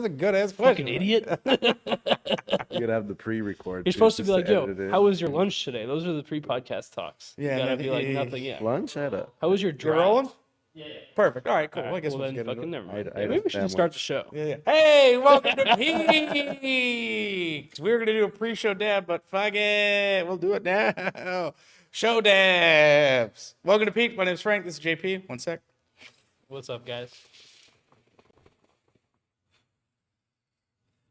That's a good ass question. Fucking idiot. You gotta have the pre-record. You're supposed to be like, yo, edit it in. how was your lunch today? Those are the pre-podcast talks. Yeah, You gotta and be then like, he- nothing yet. Lunch? How was your You drive? rolling? Yeah. Perfect. All right, cool. All right, Well, I guess well, we'll then just get fucking into it. never mind. I Yeah, had maybe a we should start the sandwich. show. Yeah. Hey, welcome to Peaks. We were gonna do a pre-show dab, but fuck it, we'll do it now. Show dabs. Welcome to Peaks. My name's Frank. This is JP. One sec. What's up, guys?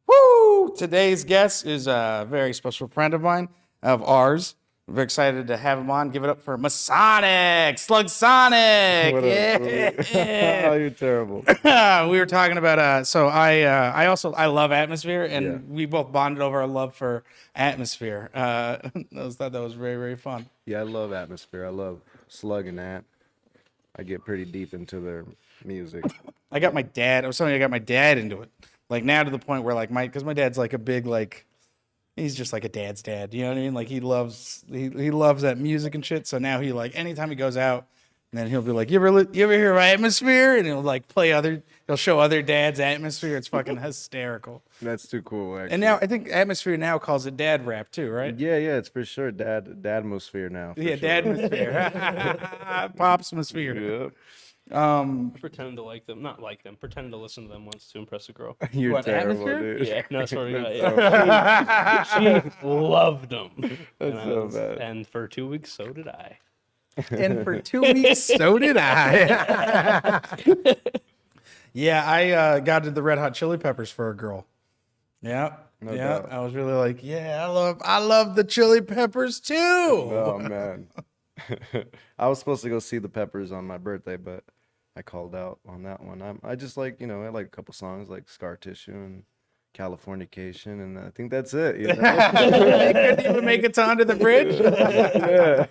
Woo! Today's guest is a very special friend of mine, of ours. I'm very excited to have him on. Give it up for Masonic, Slug Sonic. What up? Yeah. Oh, you're terrible. We were talking about I love Atmosphere, and Yeah. we both bonded over our love for Atmosphere. I thought that was very, very fun. Yeah, I love Atmosphere. I love Slug and that. I get pretty deep into their music. I got my dad. I was telling you, I got my dad into it. Like now to the point where like because my dad's like a big like, he's just like a dad's dad. You know what I mean? Like he loves that music and shit. So now he like anytime he goes out, and then he'll be like, you ever hear of Atmosphere? And he'll like he'll show other dads Atmosphere. It's fucking hysterical. That's too cool, actually. And now I think Atmosphere now calls it dad rap too, right? Yeah, it's for sure Dadmosphere now. For Yeah, sure. Dadmosphere, Popsmosphere. Yep. Pretend to like them. Not like them. Pretend to listen to them once to impress a girl. You're What, terrible, Atmosphere? dude. Yeah, no, sorry. That's She loved them. That's so bad. And for 2 weeks, so did I. And for 2 weeks, so did I. Yeah, I got into the Red Hot Chili Peppers for a girl. Yeah, No yeah. doubt. I was really like, yeah, I love the Chili Peppers too. Oh man. I was supposed to go see the Peppers on my birthday, but I called out on that one. I just like, I like a couple songs like Scar Tissue and Californication, and I think that's it. You know? They couldn't even make it to Under the Bridge. Yeah.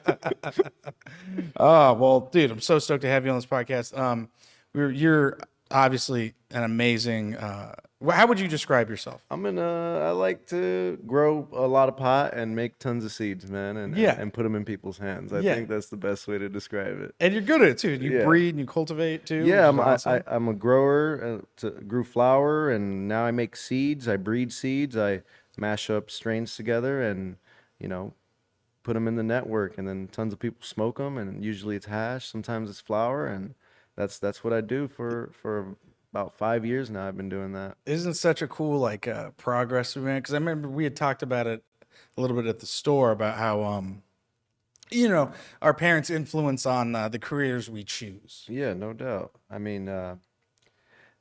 Oh well, dude, I'm so stoked to have you on this podcast. You're obviously an amazing. How would you describe yourself? I like to grow a lot of pot and make tons of seeds, man, and put them in people's hands. I Yeah. think that's the best way to describe it. And you're good at it too. You Yeah. breed and you cultivate too. Yeah, which is awesome. I'm a grower. Grew flower, and now I make seeds. I breed seeds. I mash up strains together, and put them in the network. And then tons of people smoke them. And usually it's hash. Sometimes it's flower, and that's what I do for about 5 years now. I've been doing that. Isn't such a cool like progress, man? Because I remember we had talked about it a little bit at the store about how our parents' influence on the careers we choose. Yeah, no doubt. I mean,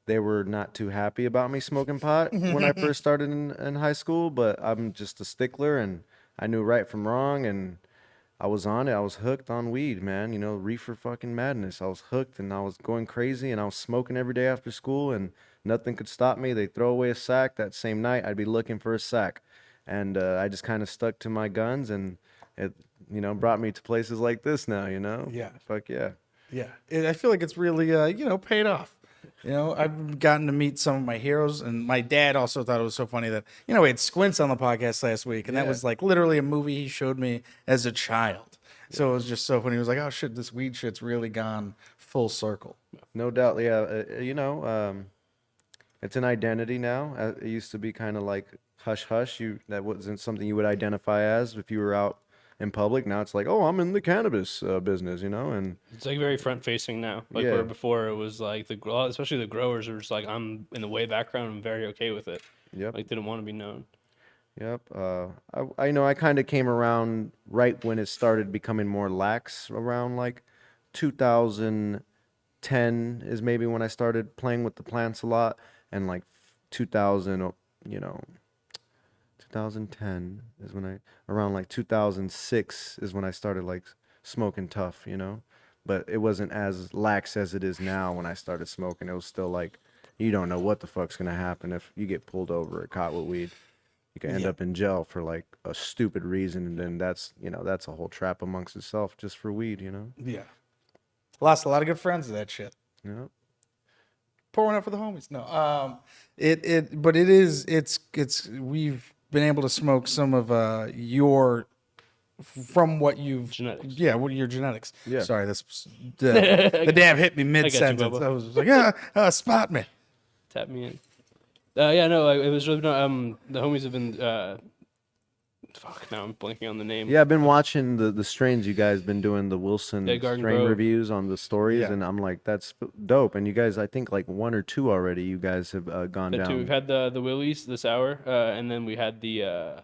they were not too happy about me smoking pot when I first started in high school, but I'm just a stickler, and I knew right from wrong, and I was on it. I was hooked on weed, man. Reefer fucking madness. I was hooked, and I was going crazy, and I was smoking every day after school, and nothing could stop me. They'd throw away a sack. That same night, I'd be looking for a sack. And I just kind of stuck to my guns, and it, brought me to places like this now, Yeah. Fuck yeah. Yeah, I feel like it's really paid off. I've gotten to meet some of my heroes, and my dad also thought it was so funny that we had Squints on the podcast last week, and that Yeah. was like literally a movie he showed me as a child. So it was just so funny. He was like, "Oh shit, this weed shit's really gone full circle." No doubt, yeah. It's an identity now. It used to be kind of like hush hush. That wasn't something you would identify as if you were out in public. Now it's like, oh, I'm in the cannabis business, and It's like very front facing now. Like Yeah. where before it was like especially the growers are just like, I'm in the way background. I'm very okay with it. yep, Like didn't want to be known. yep. I kind of came around right when it started becoming more lax, around like 2010 is maybe when I started playing with the plants a lot, and like 2000, 2010 is when around like 2006 is when I started like smoking tough, but it wasn't as lax as it is now. When I started smoking, it was still like, you don't know what the fuck's gonna happen if you get pulled over or caught with weed. You can end up in jail for like a stupid reason, and then that's a whole trap amongst itself just for weed, Yeah, lost a lot of good friends to that shit. Yeah. Pour one out for the homies. No, we've been able to smoke some of from what you've Genetics. Yeah, what are your genetics? Yeah. Sorry, the dab hit me mid you, sentence. Bubba. I was like, spot me. Tap me in. Yeah, no, it was really the homies have been fuck. Now I'm blanking on the name. Yeah, I've been watching the strains you guys been doing the Wilson Yeah, Garden strain Grove. reviews on the stories, Yeah. and I'm like, that's dope. And you guys, I think like 1 or 2 already. You guys have gone The down. two. We've had the Willies this hour, and then we had the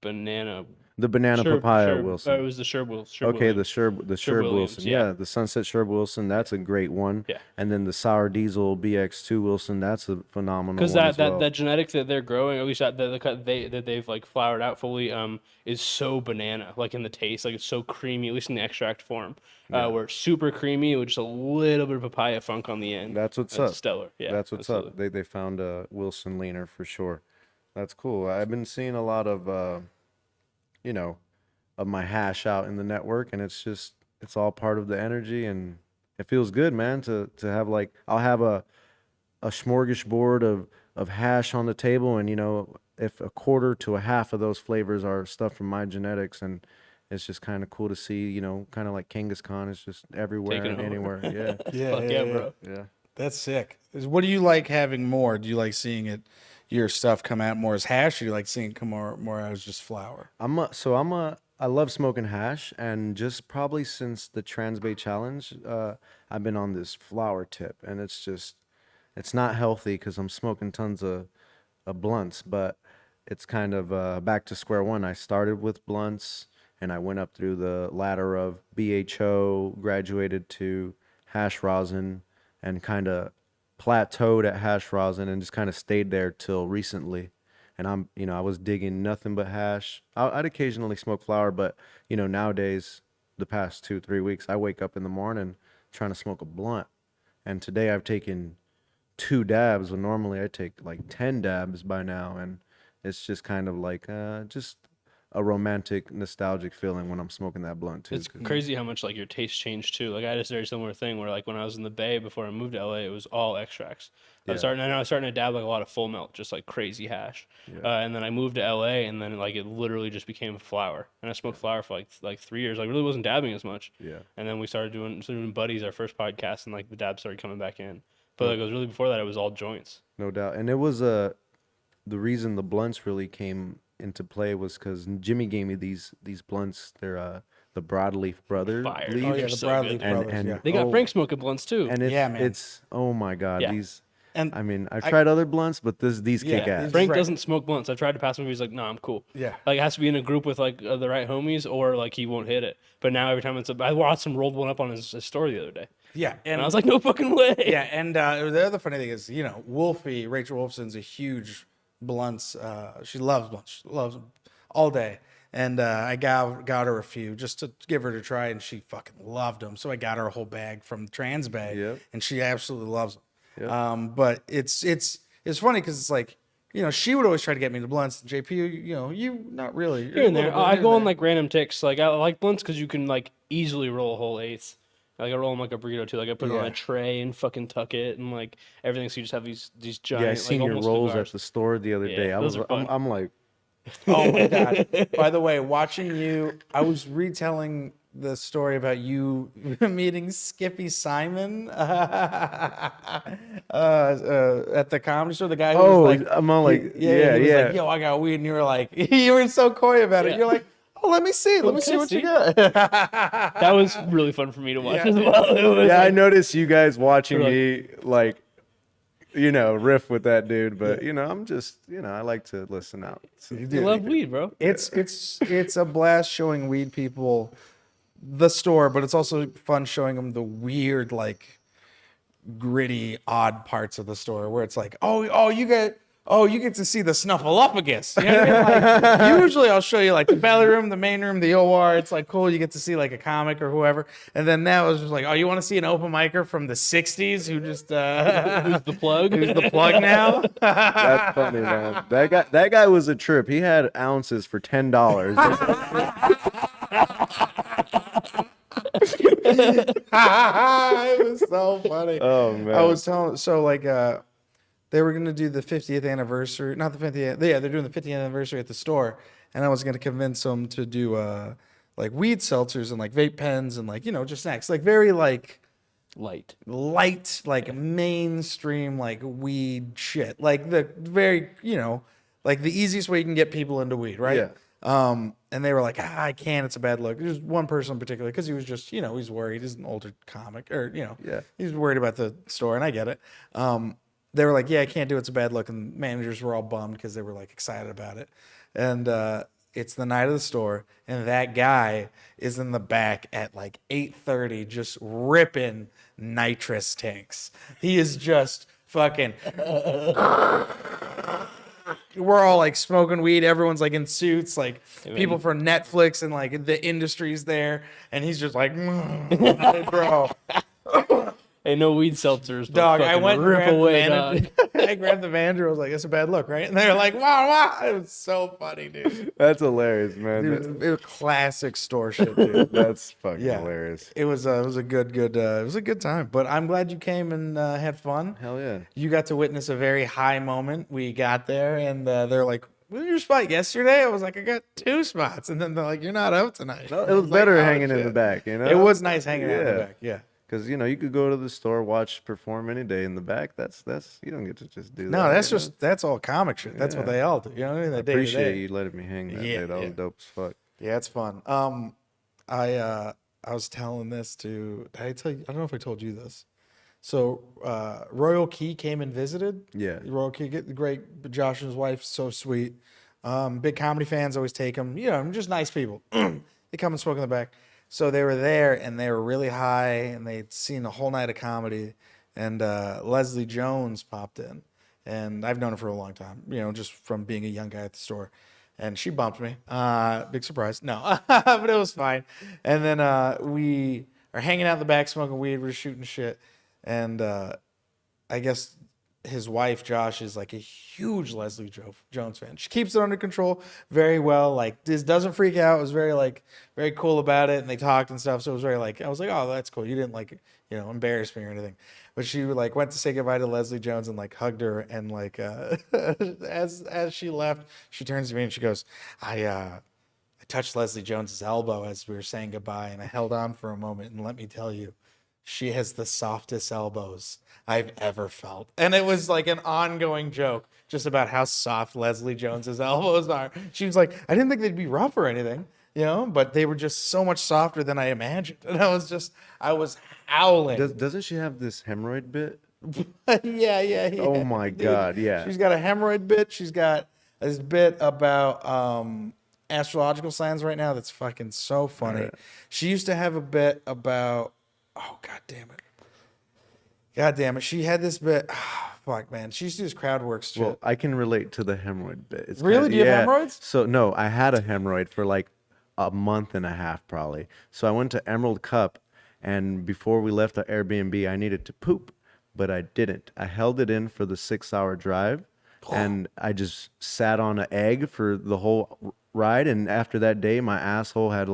banana. The banana papaya Wilson. It was the Sherb Okay, Williams. the Sherb Sherb Williams, Wilson. yeah. Yeah, the Sunset Sherb Wilson. That's a great one. Yeah. And then the Sour Diesel BX2 Wilson. That's a phenomenal Because one that, as well. that genetics that they're growing, at least that they've like flowered out fully, is so banana, like in the taste, like it's so creamy, at least in the extract form, where it's super creamy with just a little bit of papaya funk on the end. That's what's up. Stellar. Yeah, That's what's up. absolutely. They found a Wilson leaner for sure. That's cool. I've been seeing a lot of you know, of my hash out in the network, and it's all part of the energy, and it feels good, man, to have like I'll have a smorgasbord of hash on the table, and you know, if a quarter to a half of those flavors are stuff from my genetics, and it's just kind of cool to see, you know, kind of like Kangaskhan, it's just everywhere Taking and over. anywhere. Yeah. Fuck yeah, bro. Yeah. That's sick. What do you like having more? Do you like seeing your stuff come out more as hash, or do you like seeing it come more out as just flour? I love smoking hash, and just probably since the Trans Bay Challenge, I've been on this flower tip, and it's not healthy because I'm smoking tons of blunts, but it's kind of back to square one. I started with blunts, and I went up through the ladder of BHO, graduated to hash rosin, and kind of plateaued at hash rosin, and just kind of stayed there till recently. And I was digging nothing but hash. I'd occasionally smoke flower, but nowadays, the past 2-3 weeks, I wake up in the morning trying to smoke a blunt. And today I've taken 2 dabs when normally I take like 10 dabs by now, and it's just kind of like just a romantic, nostalgic feeling when I'm smoking that blunt too. It's crazy how much like your taste changed too. Like I had a very similar thing where like when I was in the Bay before I moved to LA, it was all extracts. I was starting to dab like a lot of full melt, just like crazy hash. And then I moved to LA, and then like it literally just became flower. And I smoked flower for like 3 years. I really wasn't dabbing as much. Yeah. And then we started doing Buddies, our first podcast, and like the dab started coming back in. But like it was really before that, it was all joints. No doubt. And it was the reason the blunts really came into play was because Jimmy gave me these blunts. They're the Broadleaf Brothers. Fire. leaf. Oh, Yeah, They're the so Broadleaf good. brothers. And- Yeah. They got Frank smoking blunts too. And it's, Yeah, man. it's oh my god, Yeah. these. And I mean, I've tried other blunts, but these Yeah, kick ass. Frank Right. doesn't smoke blunts. I've tried to pass him. He's like, no, I'm cool. Yeah. Like it has to be in a group with like the right homies, or like he won't hit it. But now every time I watched him rolled one up on his story the other day, Yeah, and I was like, no fucking way. yeah, and the other funny thing is, Wolfie, Rachel Wolfson's a huge blunts. She loves blunts. She loves them all day. And I got her a few just to give her to try, and she fucking loved them. So I got her a whole bag from Trans Bay, Yep. and she absolutely loves them. Yep. But it's funny because it's like, she would always try to get me to blunts. JP, you not really. Here and there, I go on there. like random ticks. Like I like blunts because you can like easily roll a whole eighth. Like I roll them like a burrito too. Like I put it on Yeah. a tray and fucking tuck it and like everything. So you just have these giant. Yeah, I like, seen your almost rolls cigars. at the store the other Yeah, day. those are fun. I'm like, Oh my god! By the way, watching you, I was retelling the story about you meeting Skippy Simon at the comedy store. The guy who was like, I'm all like, he yeah, was yeah. like, yo, I got weed, and you were like, you were so coy about it. Yeah. You're like, oh, let me see what you got. That was really fun for me to watch Yeah. as well. It was Yeah, I like, noticed you guys watching You're me like, riff with that dude, but I'm just, I like to listen out. So, you love weed, bro. It's a blast showing weed people the store, but it's also fun showing them the weird, like, gritty, odd parts of the store where it's like, you get to see the snuffleupagus. You know what I mean? Like, usually I'll show you like the belly room, the main room, the OR. It's like cool. You get to see like a comic or whoever. And then now it's just like, you want to see an open micer from the '60s who just Who's the plug? who's the plug now? That's funny, man. That guy was a trip. He had ounces for $10. It was so funny. Oh man. I was telling they were gonna do the 50th anniversary, not the 50th. Yeah, they're doing the 50th anniversary at the store, and I was gonna convince them to do like weed seltzers and like vape pens and like just snacks, like very like light, like mainstream, like weed shit, like the very, like the easiest way you can get people into weed, right? Yeah. And they were like, I can't, it's a bad look. There's one person in particular, because he was just, he's worried. He's an older comic, or, Yeah. he's worried about the store, and I get it. They were like, yeah, I can't do it, it's a bad look. And managers were all bummed because they were like excited about it. And it's the night of the store, and that guy is in the back at like 8:30 just ripping nitrous tanks. He is just fucking we're all like smoking weed. Everyone's like in suits, like people from Netflix, and like the industry's there. And he's just like, bro. Hey, no weed seltzers, but Dog, I went and rip grabbed away, the dog. manager. I grabbed the manager. I was like, it's a bad look, right? And they were like, wow. It was so funny, dude. That's hilarious, man. Dude, it was classic store shit, dude. That's fucking Yeah. hilarious. It was a good time. But I'm glad you came and had fun. Hell yeah. You got to witness a very high moment. We got there, and they're like, "What was your spot yesterday?" I was like, "I got 2 spots," and then they're like, "You're not out tonight." No, it was better hanging in the back, you know? It was nice hanging out in the Yeah. back. Yeah. Because, you could go to the store, watch perform any day in the back. That's you don't get to just do that. No, that's you know? that's all comic shit. That's what Yeah. they all do. You know what I mean? That day to Appreciate day. you letting me hang that Yeah, day. That yeah. was dope as fuck. Yeah, it's fun. I was telling this to. Did I tell you? I don't know if I told you this. So Royal Key came and visited. Yeah. Royal Key, great. Josh and his wife, so sweet. Big comedy fans, always take them. Just nice people. They come and smoke in the back. So they were there, and they were really high, and they'd seen a whole night of comedy. And Leslie Jones popped in, and I've known her for a long time. Just from being a young guy at the store. And she bumped me. Big surprise. No, but it was fine. And then we are hanging out in the back, smoking weed. We're shooting shit. And I guess his wife, Josh, is like a huge Leslie Jones fan. She keeps it under control very well. Like, this doesn't freak out. It was very cool about it. And they talked and stuff. So it was I was like, oh, that's cool. You didn't embarrass me or anything. But she went to say goodbye to Leslie Jones and hugged her. And as she left, she turns to me and she goes, I touched Leslie Jones's elbow as we were saying goodbye. And I held on for a moment. And let me tell you, she has the softest elbows I've ever felt. And it was like an ongoing joke just about how soft Leslie Jones's elbows are. She was like, I didn't think they'd be rough or anything, but they were just so much softer than I imagined. And I was howling. Doesn't she have this hemorrhoid bit? Yeah. Oh my God, yeah. She's got a hemorrhoid bit. She's got this bit about astrological signs right now that's fucking so funny. Right. She used to have a bit about, oh, God damn it. She had this bit. Fuck, man. She used to do this crowd work shit. Well, I can relate to the hemorrhoid bit. It's Really? Do you have hemorrhoids? So, no, I had a hemorrhoid for like a month and a half probably. So I went to Emerald Cup, and before we left the Airbnb, I needed to poop, but I didn't. I held it in for the 6-hour drive, and I just sat on an egg for the whole ride. And after that day, my asshole had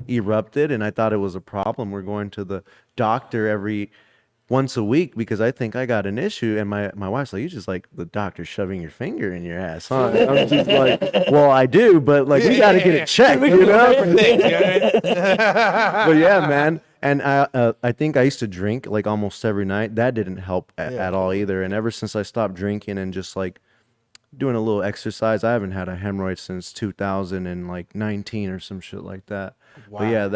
erupted, and I thought it was a problem. We're going to the doctor once a week because I think I got an issue. And my wife's like, you just like the doctor shoving your finger in your ass, huh? I'm just like, well, I do, but we got to get it checked, you know? But yeah, man. And I think I used to drink almost every night. That didn't help at all either. And ever since I stopped drinking and just doing a little exercise, I haven't had a hemorrhoid since 2019 or some shit like that. Wow. But yeah,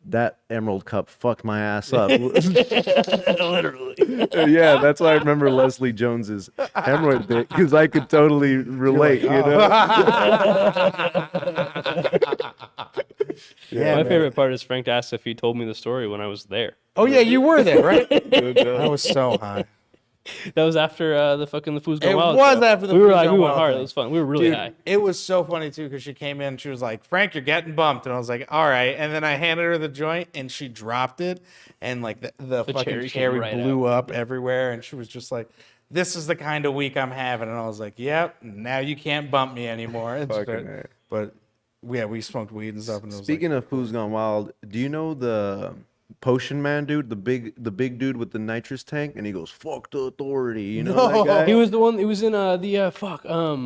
that Emerald Cup fucked my ass up. Literally. Yeah, that's why I remember Leslie Jones's hemorrhoid bit, because I could totally relate, you know? My favorite part is Frank asked if he told me the story when I was there. Oh, yeah, you were there, right? I was so high. That was after the Foos Gone It Wild. was show. after the we were Foos like, Gone we went Wild hard. thing. It was fun. We were really Dude, high. it was so funny too because she came in, she was like, Frank, you're getting bumped. And I was like, all right. And then I handed her the joint and she dropped it, and the fucking cherry right blew up everywhere. And she was just like, this is the kind of week I'm having. And I was like, yep, now you can't bump me anymore. But yeah, we smoked weed and stuff. And it was Speaking of Foos Gone Wild, do you know the Potion Man dude, the big dude with the nitrous tank? And he goes, fuck the authority, you know that guy? He was the one. He was in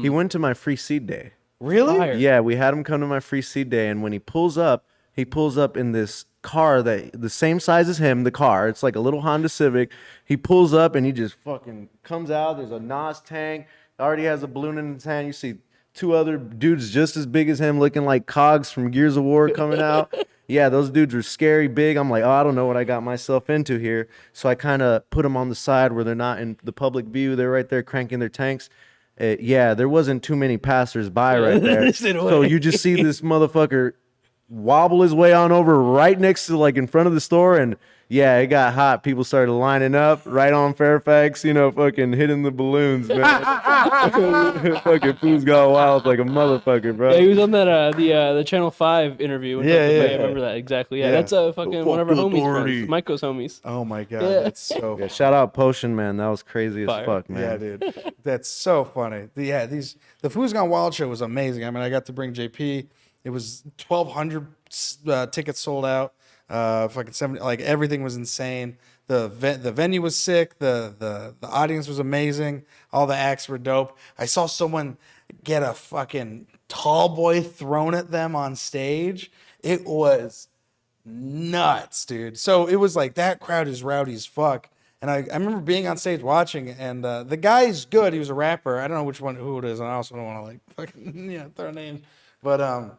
He went to my free seed day. really? Fire. Yeah, we had him come to my free seed day, and when he pulls up in this car that the same size as him, the car. It's like a little Honda Civic. He pulls up and he just fucking comes out. There's a NOS tank. Already has a balloon in his hand. You see 2 other dudes just as big as him looking like cogs from Gears of War coming out. Yeah, those dudes are scary big. I'm like, oh, I don't know what I got myself into here. So I kind of put them on the side where they're not in the public view. They're right there cranking their tanks. Yeah, there wasn't too many passers-by right there. So you just see this motherfucker wobble his way on over right next to, like, in front of the store, and yeah, it got hot. People started lining up right on Fairfax, you know, fucking hitting the balloons, man. Fucking food's gone wild like a motherfucker, bro. Yeah, he was on that the Channel 5 interview. Yeah. I remember that exactly. Yeah, that's fucking one of our homies, friends, Michael's homies. Oh my god, that's so. Yeah, shout out Potion, man. That was crazy as fuck, man. Yeah, dude, that's so funny. The Food's Gone Wild show was amazing. I mean, I got to bring JP. It was 1,200 tickets sold out. Fucking 70, like everything was insane. The venue was sick. The audience was amazing. All the acts were dope. I saw someone get a fucking tall boy thrown at them on stage. It was nuts, dude. So it was like that crowd is rowdy as fuck. And I remember being on stage watching, and the guy's good. He was a rapper. I don't know who it is, and I also don't want to like fucking throw names. But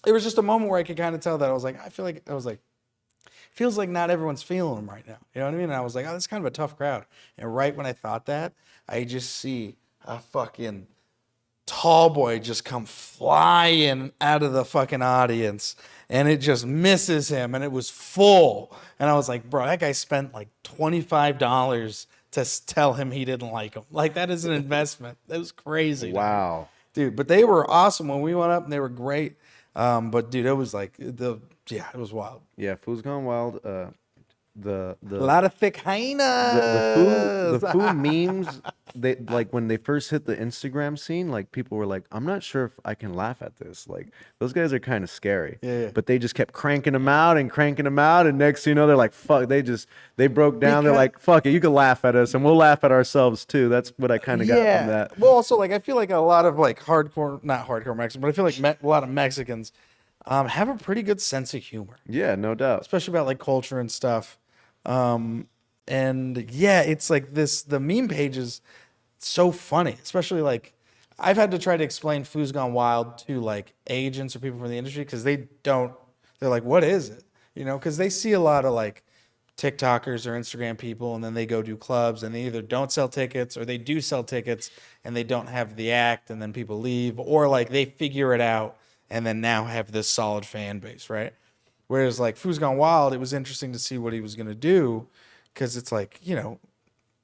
it was just a moment where I could kind of tell that I was like, feels like not everyone's feeling them right now. You know what I mean? And I was like, oh, that's kind of a tough crowd. And right when I thought that, I just see a fucking tall boy just come flying out of the fucking audience, and it just misses him, and it was full. And I was like, bro, that guy spent like $25 to tell him he didn't like him. Like, that is an investment. That was crazy. Wow. Dude, but they were awesome when we went up, and they were great. But dude, it was like it was wild. Yeah, Food's Gone Wild. A lot of thick hyenas. The food memes, they like when they first hit the Instagram scene, like people were like, I'm not sure if I can laugh at this. Like, those guys are kind of scary. Yeah. But they just kept cranking them out, and next thing you know, they're like, fuck, they broke down. They're like, fuck it, you can laugh at us and we'll laugh at ourselves too. That's what I kind of got from that. Well, also, like, I feel like a lot of like not hardcore Mexicans, but I feel like a lot of Mexicans have a pretty good sense of humor. Yeah, no doubt. Especially about like culture and stuff. And yeah, it's like the meme page is so funny, especially like I've had to try to explain Food's Gone Wild to like agents or people from the industry, because they're like, what is it? You know, because they see a lot of like TikTokers or Instagram people, and then they go do clubs, and they either don't sell tickets or they do sell tickets and they don't have the act, and then people leave, or like they figure it out and then now have this solid fan base, right? Whereas like Food's Gone Wild, it was interesting to see what he was going to do, because it's like, you know,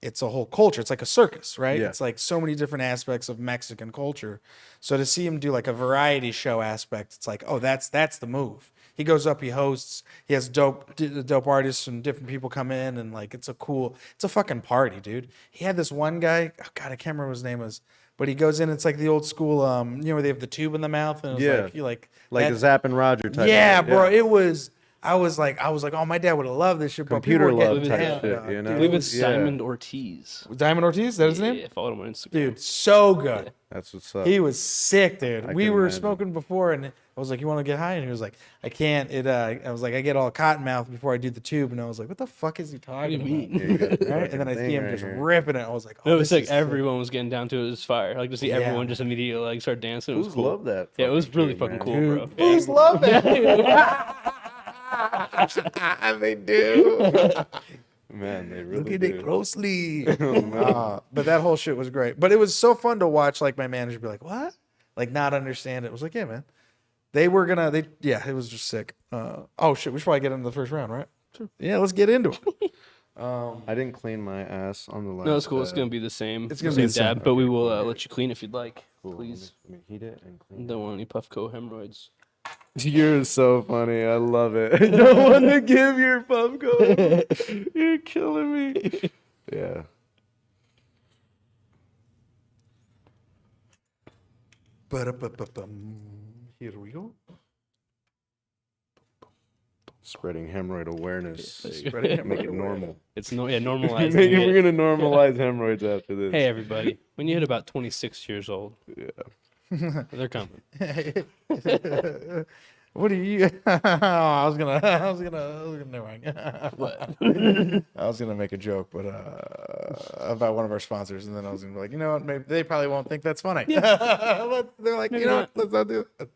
it's a whole culture. It's like a circus, right? Yeah. It's like so many different aspects of Mexican culture. So to see him do like a variety show aspect, it's like, oh, that's the move. He goes up, he hosts, he has dope artists and different people come in, and like it's a fucking party, dude. He had this one guy, oh God, I can't remember what his name was. But he goes in, it's like the old school, you know, where they have the tube in the mouth, and it was like the Zapp and Roger type. Yeah, bro. It was. I was like, oh, my dad would have loved this shit. Computer love getting type down, shit, dog. you know? I believe it's Diamond Ortiz. Diamond Ortiz, that his name? Yeah, followed him on Instagram. Dude, so good. That's what's up. He was sick, dude. We can were imagine. smoking before, and I was like, you want to get high? And he was like, I can't. I was like, I get all cotton mouth before I do the tube. And I was like, what the fuck is he talking about? Yeah, you got the Right? And then I fucking see him thing just right here. ripping it. I was like, oh, No, it was this like is everyone was getting down to it. It was fire. Like to see Yeah. everyone just immediately like start dancing. It was Fools cool. love that. Yeah, it was fucking really shit, fucking man. cool, Dude, bro. Fools love that. They do. Man, they really Look at do. it closely. But that whole shit was great. But it was so fun to watch, like, my manager be like, what? Like, not understand it. It was like, yeah, man. It was just sick. Oh, shit, we should probably get into the first round, right? Sure. Yeah, let's get into it. I didn't clean my ass on the last. No, it's cool. It's gonna be the same. It's gonna be the same. dab, but we will let you clean if you'd like, Cool. please. Let me heat it and clean. Don't want any PUFFCO hemorrhoids. You're so funny. I love it. I don't want to give your PUFFCO. You're killing me. Yeah. Here we go. Spreading hemorrhoid awareness. Spreading Make it hemorrhoid normal. It's normalizing We're it. gonna normalize hemorrhoids after this. Hey everybody, when you hit about 26 years old, Yeah. they're coming. What do you? I was gonna. Never mind. What? I was gonna make a joke, but about one of our sponsors, and then I was gonna be like, you know what? Maybe they probably won't think that's funny. But they're like, Maybe you know not. what? Let's not do it.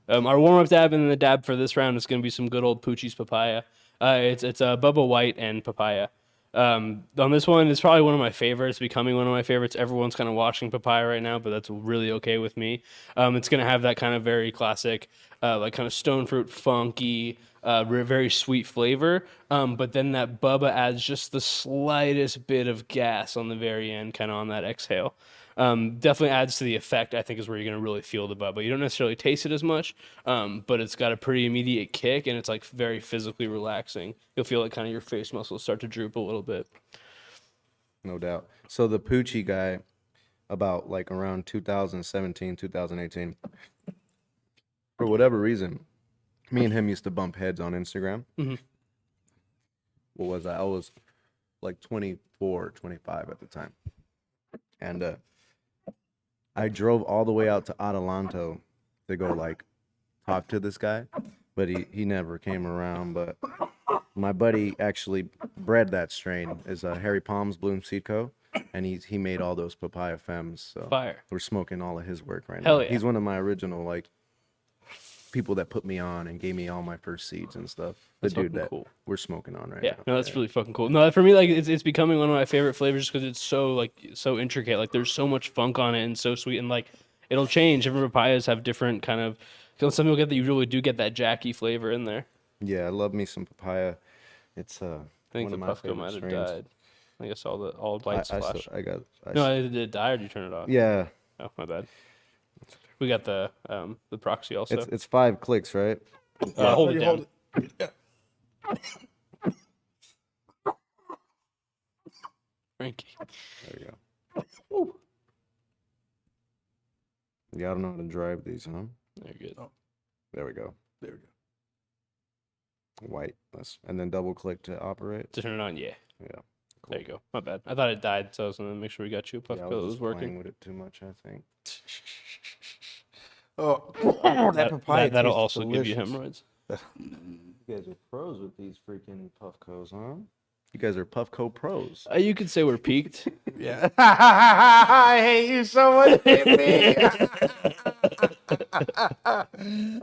Our warm-up dab and the dab for this round is going to be some good old Poochie's papaya. It's Bubba White and papaya. On this one, it's probably one of my favorites, becoming one of my favorites. Everyone's kind of watching papaya right now, but that's really okay with me. It's going to have that kind of very classic, like kind of stone fruit, funky, very sweet flavor. But then that Bubba adds just the slightest bit of gas on the very end, kind of on that exhale. Definitely adds to the effect. I think is where you're gonna really feel the Bubba. You don't necessarily taste it as much, but it's got a pretty immediate kick, and it's like very physically relaxing. You'll feel like kind of your face muscles start to droop a little bit. No doubt. So the Poochie guy, about like around 2017, 2018, for whatever reason, me and him used to bump heads on Instagram. Mhm. What was that? I was like 24, 25 at the time. And I drove all the way out to Adelanto to go like talk to this guy, but he never came around. But my buddy actually bred that strain, is Harry Palms Bloom Seed Co. And he made all those papaya femmes. So Fire. we're smoking all of his work right Hell now. yeah. He's one of my original like people that put me on and gave me all my first seeds and stuff. The That's dude fucking that cool. we're smoking on right Yeah, now. no, that's really fucking cool. No, for me, like it's becoming one of my favorite flavors because it's so like so intricate. Like there's so much funk on it and so sweet, and like it'll change. Different papayas have different kind of. Some people get that you really do get that Jackie flavor in there. Yeah, I love me some papaya. It's I think one the of my PUFFCO favorite might have strains. died. I guess all lights I flash. No, did it die or did you turn it off? Yeah, Oh, my bad. We got the proxy also. it's 5 clicks, right? Hold it You down. it. Frankie. There you go. Yeah, I don't know how to drive these, huh? There you go. There we go. There we go. White. And then double click to operate. To turn it on, yeah. Yeah. There you go. My bad. I thought it died, so I was gonna make sure we got you a Yeah, I PUFFCO that was was just playing working. with it too much, I think. Oh, that papaya. That'll tastes also give you delicious. hemorrhoids. You guys are pros with these freaking PUFFCOs, huh? You guys are PUFFCO pros. You could say we're peaked. Yeah. I hate you so much, baby.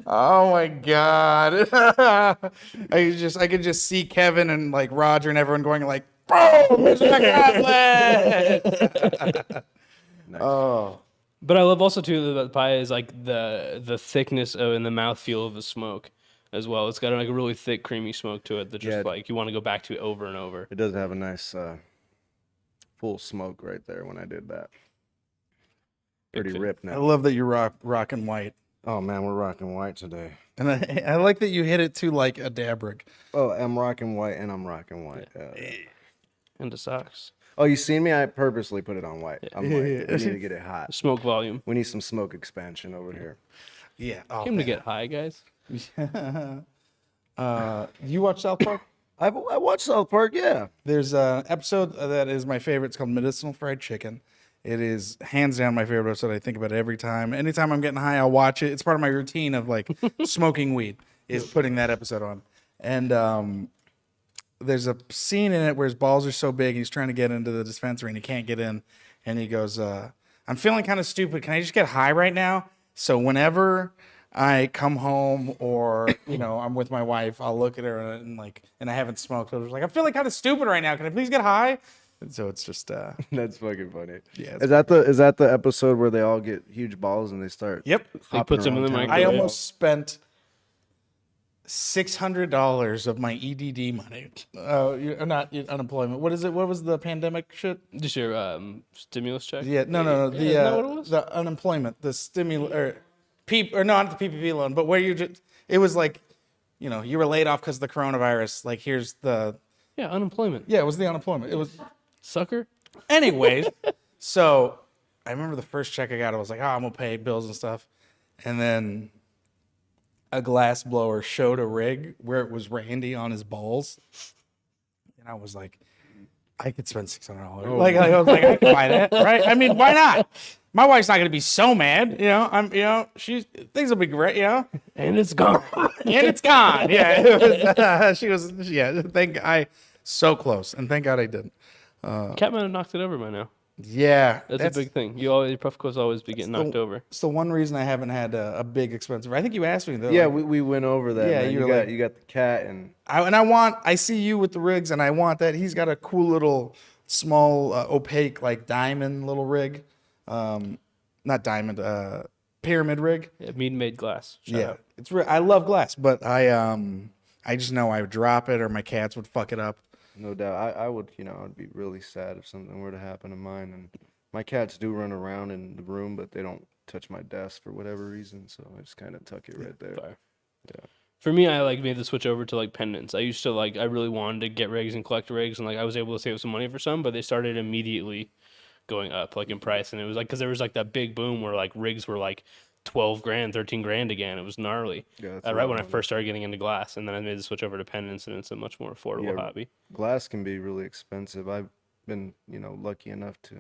Oh my god. I could just see Kevin and like Roger and everyone going like, "Bro, it's the Nice. Oh. But I love also too that the pie is like the thickness and the mouthfeel of the smoke as well. It's got like a really thick, creamy smoke to it that just Yeah. like you want to go back to over and over. It does have a nice full smoke right there when I did that. Pretty fit. ripped I now. love that you're rocking white. Oh man, we're rocking white today. And I like that you hit it to like a dab rig. Oh, I'm rocking white and I'm rocking white. Into socks. Oh, you seen me? I purposely put it on white. I'm like, we need to get it hot. Smoke volume. We need some smoke expansion over here. Yeah. Oh, Came to get high, guys. You watch South Park? I watched South Park, yeah. There's an episode that is my favorite. It's called Medicinal Fried Chicken. It is hands down my favorite episode. I think about it every time. Anytime I'm getting high, I'll watch it. It's part of my routine of like smoking weed is putting that episode on. And there's a scene in it where his balls are so big, he's trying to get into the dispensary and he can't get in. And he goes, I'm feeling kind of stupid. Can I just get high right now? So whenever I come home or, you know, I'm with my wife, I'll look at her and I haven't smoked. I was like, I'm feeling kind of stupid right now. Can I please get high? And so it's just, That's fucking funny. Yeah, Is that the episode where they all get huge balls and they start? yep. He puts them in the around town? microwave. I almost spent $600 of my EDD money. Not unemployment. What is it? What was the pandemic shit? Just your stimulus check. Yeah, no. Isn't that what it was? The unemployment, the stimulus, or not the PPP loan, but where you just, it was like, you know, you were laid off because of the coronavirus. Like, here's the, Yeah, unemployment. yeah, it was the unemployment. It was, Sucker. anyways. So I remember the first check I got, I was like, oh, I'm gonna pay bills and stuff. And then a glass blower showed a rig where it was Randy on his balls. And I was like, I could spend $600. Like I was like, I could buy that, right? I mean, why not? My wife's not gonna be so mad. Things will be great. And it's gone. And it's gone. Yeah, she was. Yeah, so close, and thank God I didn't. Cat might have knocked it over by now. Yeah, That's a big thing. PUFFCO's always be getting knocked over. It's the one reason I haven't had a big expensive. I think you asked me though. Yeah, like, we went over that. Yeah, man. You got the cat and I see you with the rigs, and I want that. He's got a cool little small opaque like diamond little rig, not diamond, pyramid rig. Yeah, Mead made glass. Shout out. It's I love glass, but I just know I would drop it or my cats would fuck it up. no doubt. I would, I'd be really sad if something were to happen to mine. And my cats do run around in the room, but they don't touch my desk for whatever reason. So I just kind of tuck it right there. Fire. Yeah. For me, I made the switch over to pendants. I used to I really wanted to get rigs and collect rigs, and I was able to save some money for some, but they started immediately going up in price, and it was because there was that big boom where rigs were 12 grand, 13 grand again. It was gnarly. Yeah, right when I first started getting into glass, and then I made the switch over to pendants, and it's a much more affordable hobby. Glass can be really expensive. I've been, lucky enough to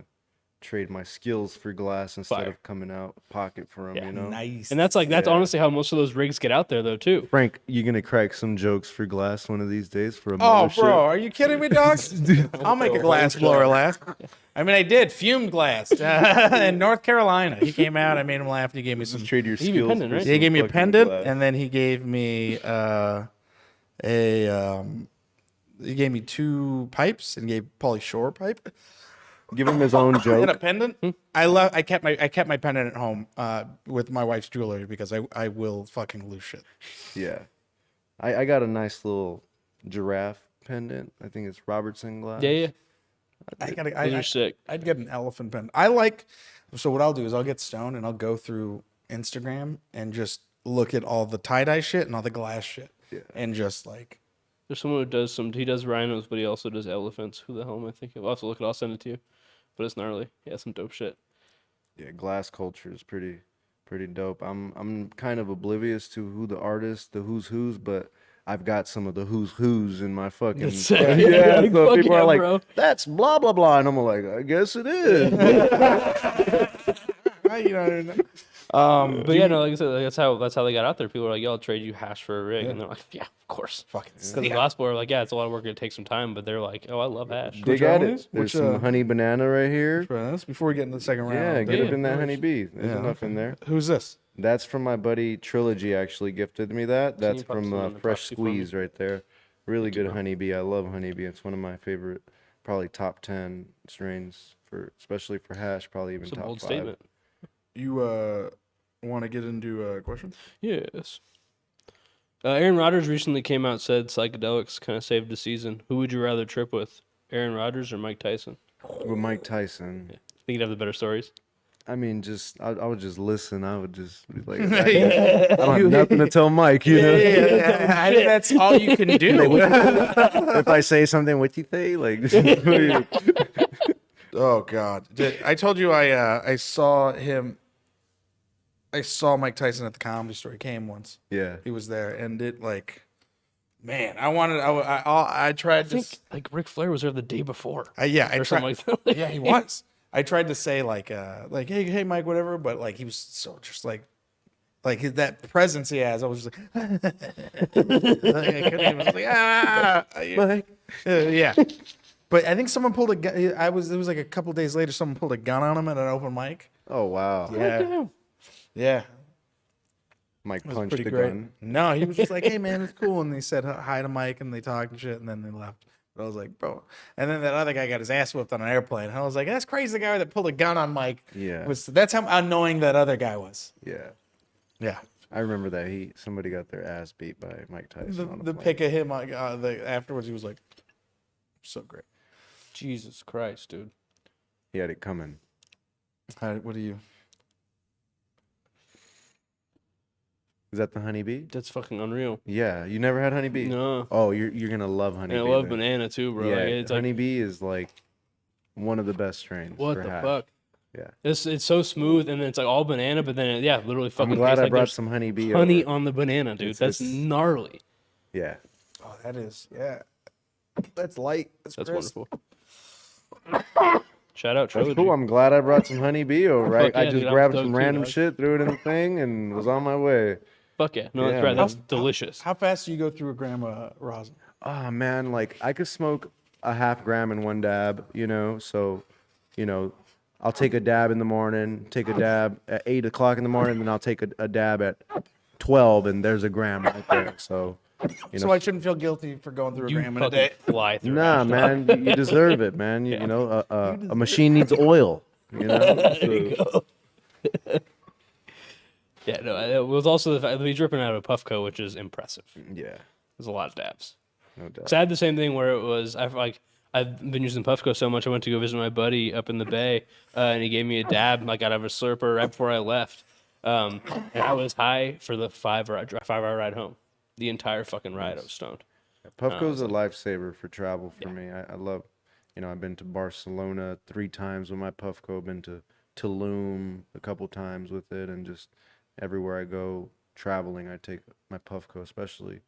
trade my skills for glass instead of coming out pocket for them, Nice. And that's honestly how most of those rigs get out there though too. Frank, you gonna crack some jokes for glass one of these days for a Oh, mothership? bro, are you kidding me, dog? I'll make a glass blower laugh. I mean, I did fumed glass in North Carolina. He came out. I made him laugh. He gave me some. Trade your He gave you a skills. pendant, for right? some He gave me a fucking pendant, glass. and then he gave me he gave me 2 pipes and gave Pauly Shore pipe Give him his own and a joke. pendant. I kept my pendant at home with my wife's jewelry because I will fucking lose shit. Yeah, I got a nice little giraffe pendant. I think it's Robertson glass. Yeah. Those are sick. I'd get an elephant pendant. So what I'll do is I'll get stoned and I'll go through Instagram and just look at all the tie-dye shit and all the glass shit. Yeah. And just There's someone who does he does rhinos, but he also does elephants. Who the hell am I thinking? I'll have to look it. I'll send it to you. But it's gnarly. Yeah, some dope shit. Yeah, glass culture is pretty dope. I'm kind of oblivious to who the artist, the who's, but I've got some of the who's in my fucking That's sick. yeah. Like, So fuck people yeah, are like, bro. that's blah blah blah, and I'm like, I guess it is. But yeah, no, like I said, that's how they got out there. People were like, "Yo, I'll trade you hash for a rig," and they're like, "Yeah, of course." fucking Because the glass blower, it's a lot of work. It takes some time, but they're like, "Oh, I love hash." Dig at Which it. There's some honey banana right here. Before we get into the second round. Yeah, get Yeah, up in that of honey bee. There's Yeah. enough in there. Who's this? That's from my buddy Trilogy. Actually gifted me that. Can you That's pop from some on the Fresh proxy for me? Squeeze right there. Really good honeybee. I love honeybee. It's one of my favorite, probably top 10 strains especially for hash. Probably even It's a top bold 5. statement. You want to get into questions? Yes. Aaron Rodgers recently came out and said psychedelics kind of saved the season. Who would you rather trip with, Aaron Rodgers or Mike Tyson? With Mike Tyson. Think you'd have the better stories? I mean, I would just listen. I would just be like, I don't have nothing to tell Mike, I think that's all you can do. if I say something, what you say? Like, Oh God! I told you I saw him. I saw Mike Tyson at the Comedy Store. He came once. yeah. He was there, and man, I tried I think Ric Flair was there the day before. I Or tried. something like that. Yeah, he was. I tried to say hey Mike, whatever, but he was so just that presence he has. I was just like, I couldn't even Mike. yeah. But I think someone pulled a gun. It was like a couple days later. Someone pulled a gun on him at an open mic. Oh, wow. Yeah. Mike It was punched pretty the great. gun. No, he was just like, "Hey man, it's cool," and they said hi to Mike, and they talked and shit, and then they left. But I was like, "Bro," and then that other guy got his ass whipped on an airplane. I was like, "That's crazy." The guy that pulled a gun on Mike. Yeah. That's how annoying that other guy was. Yeah. Yeah. I remember that somebody got their ass beat by Mike Tyson. on a The plane. pic of him afterwards, he was like, "So great." Jesus Christ, dude. He had it coming. What do you? Is that the honeybee? That's fucking unreal. Yeah. You never had honeybee? No. Oh, you're gonna love honeybee. And I love then. banana too, bro. Yeah, It's honeybee is like one of the best strains. what for the hash. fuck? Yeah. It's so smooth, and then it's all banana, but then literally fucking I'm glad tastes I like brought there's some honeybee. honey over. on the banana, dude. That's It's- gnarly. Yeah. Oh, that is That's light. That's crisp. wonderful. Shout out That's Trilogy. cool. I'm glad I brought some honeybee over. Right? Fuck I yeah, just dude, I'm grabbed stoked some too, random dog. shit, threw it in the thing, and was on my way. Fuck yeah. No, Yeah, that's right. man. That's delicious. How fast do you go through a gram of rosin? Oh man, like I could smoke a half gram in one dab, you know. So, you know, I'll take a dab in the morning, take a dab at 8 o'clock in the morning, and then I'll take a dab at 12, and there's a gram right there. So, you So know, I shouldn't feel guilty for going through a You gram in a fucking day. fly through. nah, Ash. man, you deserve it, man. You know, a machine needs oil. You know, so, Yeah, no, it was also the fact that he's dripping out of a PUFFCO, which is impressive. yeah, There's a lot of dabs. no doubt. Because I had the same thing where it was, I've been using PUFFCO so much, I went to go visit my buddy up in the Bay, and he gave me a dab, like out of a slurper right before I left. And I was high for the 5-hour ride home. The entire fucking ride, I was stoned. Puffco's a lifesaver for travel for me. I love, you know, I've been to Barcelona 3 times with my Puffco, been to Tulum a couple times with it, and just everywhere I go traveling, I take my Puffco, especially,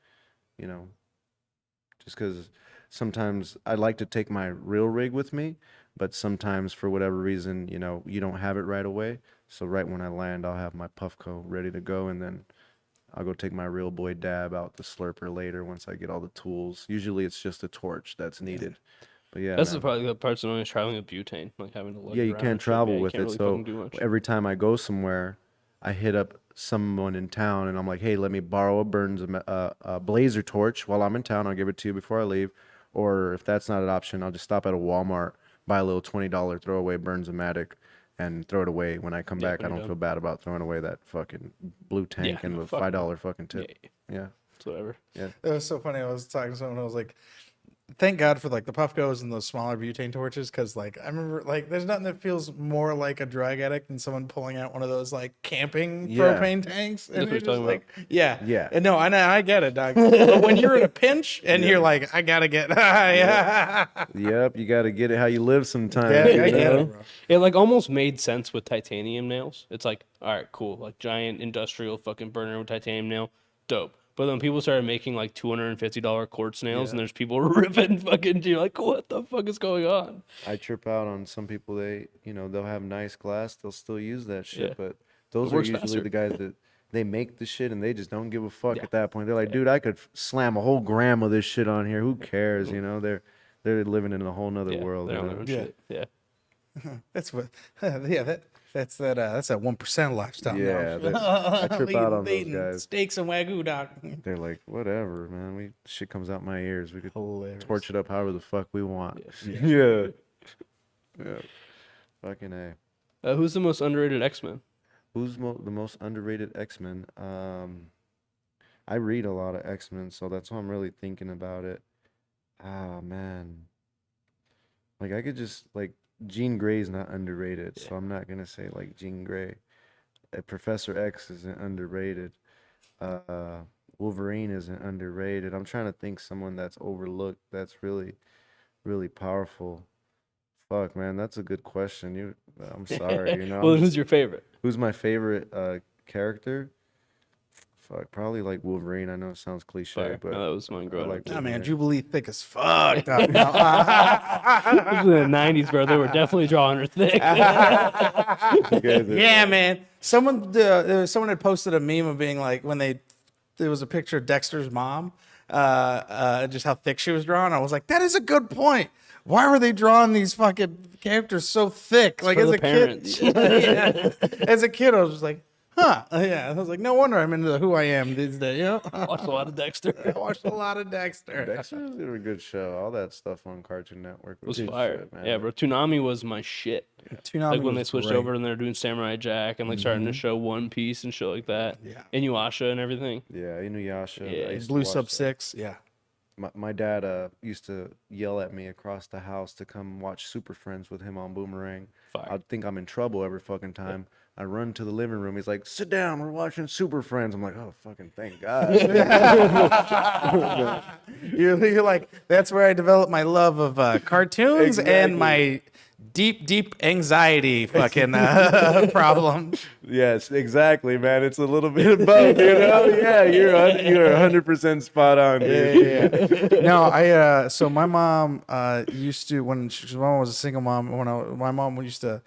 you know, just because sometimes I like to take my real rig with me, but sometimes for whatever reason, you know, you don't have it right away. So right when I land, I'll have my Puffco ready to go, and then I'll go take my real boy dab out the slurper later once I get all the tools. Usually it's just a torch that's needed. But yeah, That's man. probably the parts annoying is traveling with butane, like having to look Yeah, you around can't and shit. travel Yeah, you with can't it. really So fucking do much. every time I go somewhere, I hit up someone in town and I'm like, hey, let me borrow a blazer torch while I'm in town. I'll give it to you before I leave. Or if that's not an option, I'll just stop at a Walmart, buy a little $20 throwaway Burns-O-Matic, and throw it away when I come Yeah, back. when I you're don't done. feel bad about throwing away that fucking blue tank Yeah, and no, the fuck no. $5 fucking tip. Yeah. It's whatever. It was so funny. I was talking to someone. I was like, "Thank God for like the Puffcos and those smaller butane torches," because like I remember like there's nothing that feels more like a drug addict than someone pulling out one of those like camping Yeah. propane tanks. And That's what you're he's talking just like, yeah, Yeah. And no, I get it, dog. But when you're in a pinch and you're like, I gotta get, yeah, Yep, you got to get it how you live sometimes. yeah, you I get know? it, bro. It like almost made sense with titanium nails. It's like, all right, cool, like giant industrial fucking burner with titanium nail, dope. But then people started making like $250 quartz nails, and there's people ripping fucking. You're like, what the fuck is going on? I trip out on some people. They'll have nice glass. They'll still use that shit, Yeah. but those It are works usually faster. the guys that they make the shit and they just don't give a fuck at that point. They're like, dude, I could slam a whole gram of this shit on here. Who cares? You know, they're living in a whole nother Yeah, world. they're You on know? their own Yeah. shit. Yeah. That's what, yeah, that's that 1% lifestyle. Yeah, I trip out on those guys. Steaks and wagyu, dog. They're like, whatever, man. Shit comes out my ears. We could Hilarious. torch it up however the fuck we want. Yeah. Yeah. Fucking A. Who's the most underrated X-Men? Who's the most underrated X-Men? I read a lot of X-Men, so that's why I'm really thinking about it. Ah, man. Like, I could just, like, Jean Grey's not underrated, so I'm not gonna say, like, Jean Grey. Professor X isn't underrated. Wolverine isn't underrated. I'm trying to think someone that's overlooked that's really, really powerful. Fuck, man, that's a good question. I'm sorry, you know. Well, who's your favorite? Who's my favorite character? Fuck, probably like Wolverine. I know it sounds cliche, Fire. but No, that was mine growing like up. that. Nah, man, Jubilee thick as fuck. Dog. This was in the 90s, bro. They were definitely drawing her thick. you guys are- Yeah, man. Someone had posted a meme of being like when there was a picture of Dexter's mom, just how thick she was drawn. I was like, that is a good point. Why were they drawing these fucking characters so thick? Like for as the a parents. kid, yeah. As a kid, I was just like, huh? Yeah, I was like, no wonder I'm into who I am these days. You know, Watched a lot of Dexter. I watched a lot of Dexter. Dexter was a good show. All that stuff on Cartoon Network Was good fire. shit, man. Yeah, bro. Toonami was my shit. Toonami Like when they was switched great. over and they're doing Samurai Jack and like starting to show One Piece and shit like that. Yeah. Inuyasha and everything. Yeah, Inuyasha. Yeah. I used to Blue watch Sub that. 6. Yeah. My dad used to yell at me across the house to come watch Super Friends with him on Boomerang. Fire. I'd think I'm in trouble every fucking time. I run to the living room. He's like, "Sit down. We're watching Super Friends." I'm like, "Oh, fucking thank God." You're like, that's where I developed my love of cartoons and Exactly. my deep anxiety fucking problem. Yes, exactly, man. It's a little bit of both, you know. Yeah, you're 100% spot on, dude. Yeah. No, I so my mom used to when my mom was a single mom. My mom used to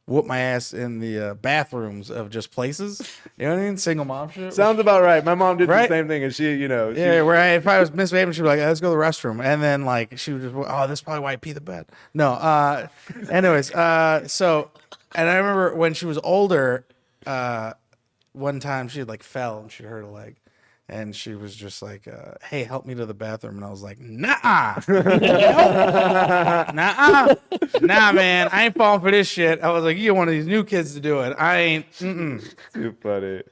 whoop my ass in the bathrooms of just places. You know what I mean? Single mom shit. Sounds about right. My mom did Right? the same thing, and she, you know, Yeah, if I was misbehaving, she'd be like, "Let's go to the restroom," and then like she would just, "Oh, this is probably why I pee the bed." No, anyways, so, and I remember when she was older, one time she like fell and she hurt a leg, and she was just like, "Hey, help me to the bathroom," and I was like, "Nah, nah, man, I ain't falling for this shit." I was like, "You get one of these new kids to do it. I ain't." Mm-mm. too funny.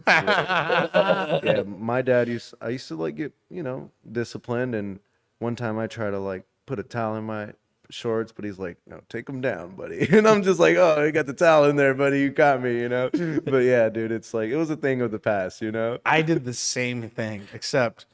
Yeah, my dad I used to like get, you know, disciplined, and one time I tried to like put a towel in my shorts, but he's like, "No, take them down, buddy." And I'm just like, "Oh, you got the towel in there, buddy. You caught me," you know. But yeah, dude, it's like it was a thing of the past, you know. I did the same thing, except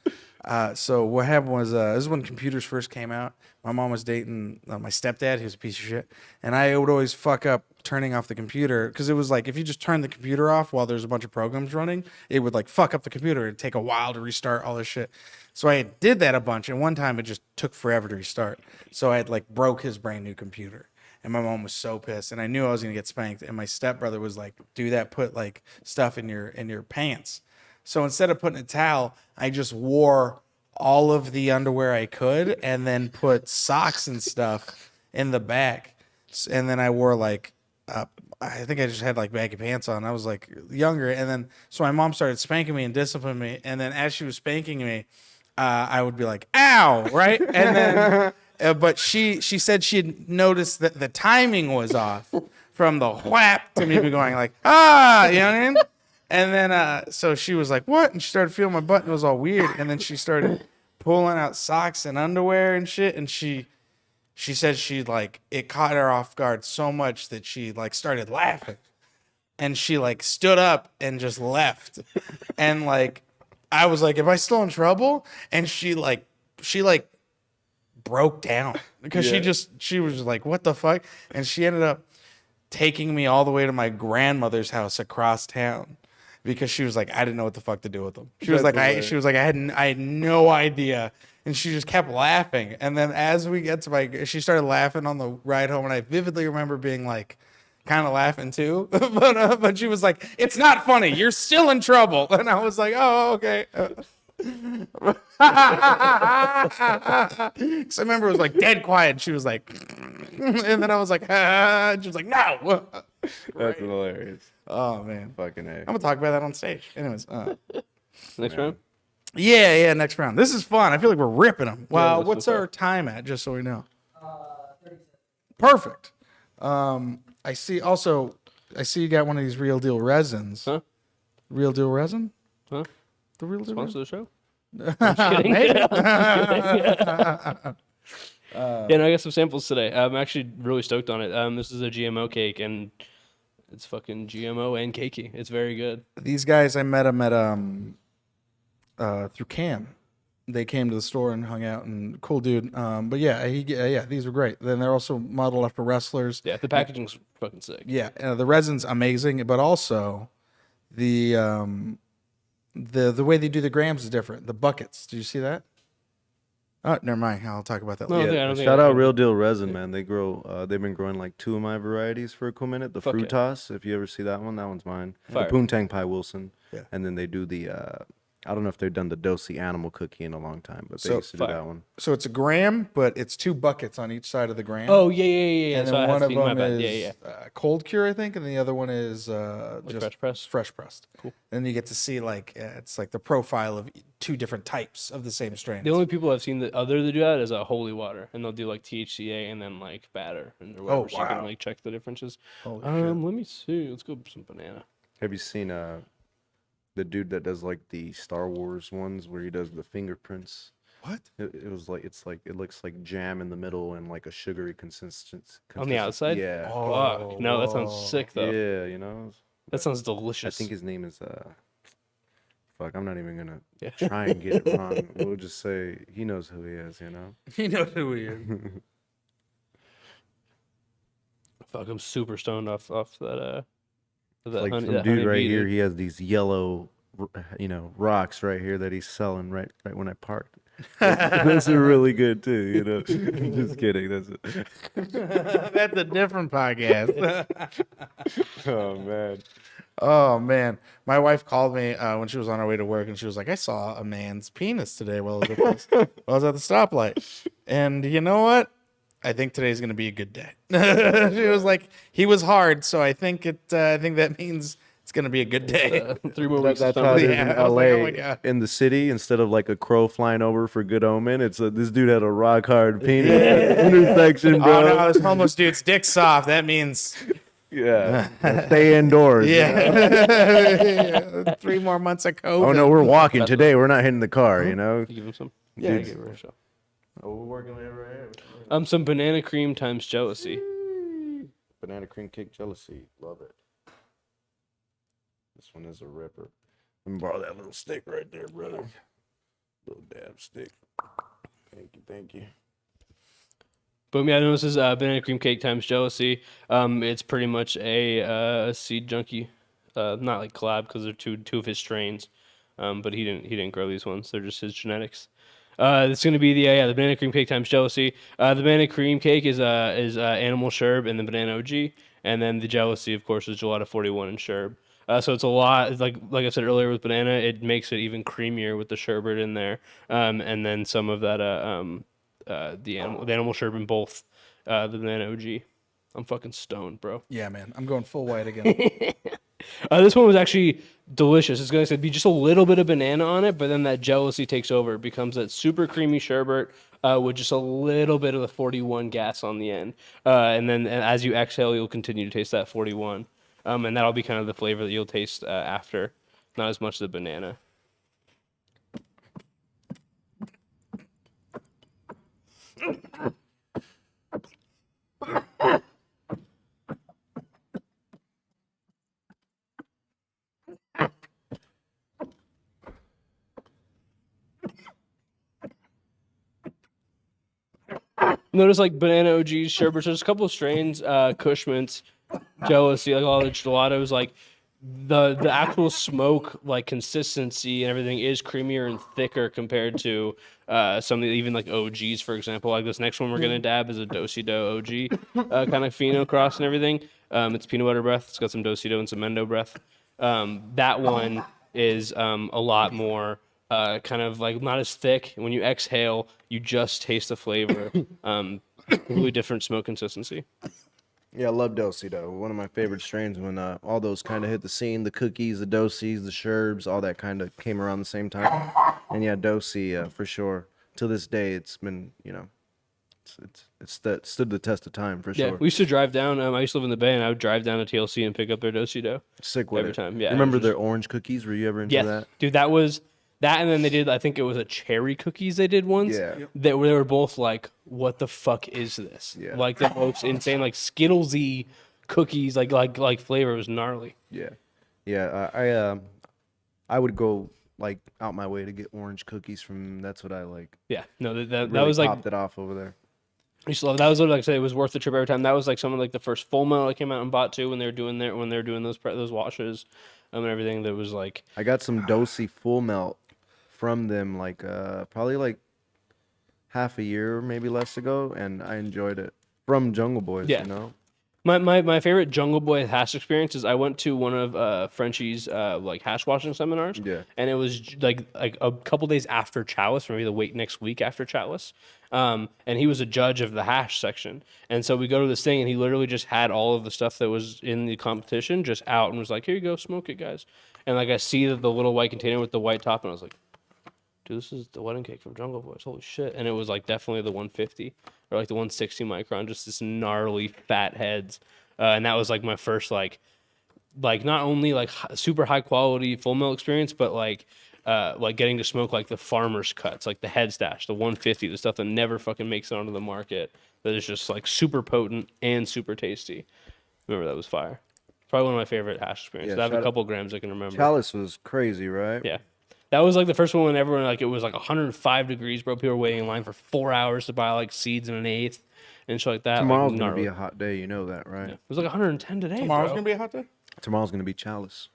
so what happened was this is when computers first came out. My mom was dating my stepdad. He was a piece of shit, and I would always fuck up turning off the computer because it was like if you just turn the computer off while there's a bunch of programs running, it would like fuck up the computer. It'd take a while to restart all this shit. So I did that a bunch, and one time it just took forever to restart. So I had like broke his brand new computer. And my mom was so pissed, and I knew I was gonna get spanked. And my stepbrother was like, "Do that, put like stuff in your pants." So instead of putting a towel, I just wore all of the underwear I could, and then put socks and stuff in the back. And then I wore like, I think I just had like baggy pants on. I was like younger, and then so my mom started spanking me and disciplining me. And then as she was spanking me, I would be like, "Ow!" Right, and then. But she said she had noticed that the timing was off from the whap to me going like, "Ah," you know what I mean? And then so she was like, "What?" And she started feeling my butt and it was all weird. And then she started pulling out socks and underwear and shit. And she said she like it caught her off guard so much that she like started laughing. And she like stood up and just left. And like I was like, "Am I still in trouble?" And she broke down because she was like, "What the fuck?" And she ended up taking me all the way to my grandmother's house across town because she was like, I didn't know what the fuck to do with them. She was like, I had no idea. And she just kept laughing. And then as we get to she started laughing on the ride home, and I vividly remember being like kind of laughing too. But she was like, "It's not funny. You're still in trouble." And I was like, "Oh, okay." So I remember it was like dead quiet. And she was like, and then I was like, and she was like, "No." That's hilarious. Oh man, Fucking A. I'm gonna talk about that on stage. Anyways, Next round. yeah, next round. This is fun. I feel like we're ripping them. Wow, this what's was our time at? Just so we know. 37. Perfect. I see. Also, I see you got one of these real deal resins. Huh? Real deal resin? Huh? The real deal Sponsor resin? the show? I'm just kidding. Maybe. Yeah, no, I got some samples today. I'm actually really stoked on it. This is a GMO cake, and it's fucking GMO and cakey. It's very good. These guys, I met them at through Cam. They came to the store and hung out, and cool dude. But yeah, these were great. Then they're also modeled after wrestlers. Yeah, the packaging's fucking sick. Yeah, the resin's amazing, but also the way they do the grams is different. The buckets. Did you see that? Oh, never mind. I'll talk about that No, later. I don't think Shout I- out Real Deal Resin, man. They grow. They've been growing like 2 of my varieties for a cool minute. The Fuck fruit yeah. toss, if you ever see that one's mine. Fire. The Poontang Pie Wilson. Yeah. And then they do the. I don't know if they've done the Dosey animal cookie in a long time, but they So- used to do Fire. that one. So it's a gram, but it's 2 buckets on each side of the gram. Oh, yeah. And So then I one have of to my them bad. is cold cure, I think, and the other one is just fresh pressed? Fresh pressed. Cool. And you get to see like it's like the profile of 2 different types of the same strain. The only people I've seen that other to do that is holy water, and they'll do like THCA and then like batter and or whatever, so you can wow. like check the differences. Holy Let me see. Let's go some banana. Have you seen the dude that does like the Star Wars ones where he does the fingerprints? What? It was like it looks like jam in the middle and like a sugary consistency. On the outside? Yeah. Fuck. No, that sounds sick though. Yeah, you know. That sounds I delicious. think his name is fuck, I'm not even gonna Yeah. try and get it wrong. We'll just say he knows who he is, you know? You know who he is. Fuck, I'm super stoned off that Like honey, some that dude honeybee, right here, dude. he has these yellow, rocks right here that he's selling right when I parked. Those are really good too, Just kidding. That's it. That's a different podcast. Oh man. Oh man, my wife called me when she was on her way to work, and she was like, "I saw a man's penis today while I was while I was at the stoplight." And you know what? I think today's gonna be a good day. She was like, "He was hard, so I think I think that means it's gonna be a good day." 3 more weeks of That's how summer. it is Yeah, in I was like, oh LA, my God. in the city. Instead of like a crow flying over for good omen, it's this dude had a rock hard penis at the intersection, Oh bro. no, this homeless dude's dick soft. That means Yeah, stay indoors. yeah. 3 more months of COVID. Oh no, we're walking today. We're not hitting the car. You give him some. Yeah, Dude. give her a shot. Oh, we're working it right here. Some banana cream times jealousy. Banana cream cake jealousy. Love it. This one is a ripper. Let me borrow that little stick right there, brother. Little dab stick. Thank you. But yeah, I know this is banana cream cake times jealousy. It's pretty much a seed junkie, not like collab because they're two of his strains. But he didn't grow these ones. They're just his genetics. It's gonna be the banana cream cake times jealousy. The banana cream cake is animal sherb and the banana OG, and then the jealousy, of course, is gelato 41 and sherb. So it's a lot. It's like I said earlier with banana, it makes it even creamier with the sherbet in there, and then some of that the animal sherb in both the banana OG. I'm fucking stoned, bro. Yeah, man, I'm going full white again. This one was actually delicious. It's going to be just a little bit of banana on it, but then that jealousy takes over. It becomes that super creamy sherbet with just a little bit of the 41 gas on the end. And then as you exhale, you'll continue to taste that 41. And that'll be kind of the flavor that you'll taste after. Not as much the banana. Notice like banana OGs, sherbets, there's a couple of strains, Cushman's, jealousy, like all the gelatos, like the actual smoke like consistency and everything is creamier and thicker compared to some of the, even like OGs, for example. Like this next one we're gonna dab is a Do OG kind of pheno cross and everything. It's peanut butter breath. It's got some Do and some Mendo breath. That one is a lot more kind of like not as thick. When you exhale, you just taste the flavor. Really different smoke consistency. Yeah, I love Do-si-do. One of my favorite strains when all those kind of hit the scene. The cookies, the Do-sis, the sherbs, all that kind of came around the same time. And yeah, Do-si for sure. To this day, it's been, stood the test of time for Yeah, sure. we used to drive down. I used to live in the Bay, and I would drive down to TLC and pick up their Do-si-do. Sick with every it. time, yeah, it Remember was their orange cookies? Were you ever into Yeah, that? dude, that was that, and then they did. I think it was a cherry cookies they did once. Yeah. Yep. They were both like, "What the fuck is this?" Yeah. Like the most insane, like Skittlesy cookies, like flavor. It was gnarly. Yeah. Yeah, I would go like out my way to get orange cookies from. That's what I like. Yeah, no, that Really was like popped it off over there. I used to love. That was like I said, it was worth the trip every time. That was like some of like the first full metal I came out and bought too when they were doing those washes, and everything. That was like I got some Do-si full melt from them like probably like half a year, maybe less ago, and I enjoyed it from Jungle Boys. Yeah. My favorite Jungle Boy hash experience is I went to one of Frenchie's like hash washing seminars. Yeah. And it was like a couple days after Chalice, maybe the next week after Chalice. And he was a judge of the hash section. And so we go to this thing, and he literally just had all of the stuff that was in the competition just out and was like, "Here you go, smoke it, guys." And like I see the little white container with the white top, and I was like, "Dude, this is the wedding cake from Jungle Boys. Holy shit!" And it was like definitely the 150 or like the 160 micron, just this gnarly fat heads. And that was like my first like not only like super high quality full melt experience, but like getting to smoke like the farmer's cuts, like the head stash, the 150, the stuff that never fucking makes it onto the market. That is just like super potent and super tasty. Remember, that was fire. Probably one of my favorite hash experiences. Yeah, I have a couple grams I can remember. Chalice was crazy, right? Yeah. That was like the first one when everyone like it was like 105 degrees, bro. People were waiting in line for 4 hours to buy like seeds and an eighth and shit like that. Tomorrow's like, gonna be gnarly. a hot day, you know that, right? It was like 110 today, Tomorrow's bro. gonna be a hot day. Tomorrow's gonna be chalice.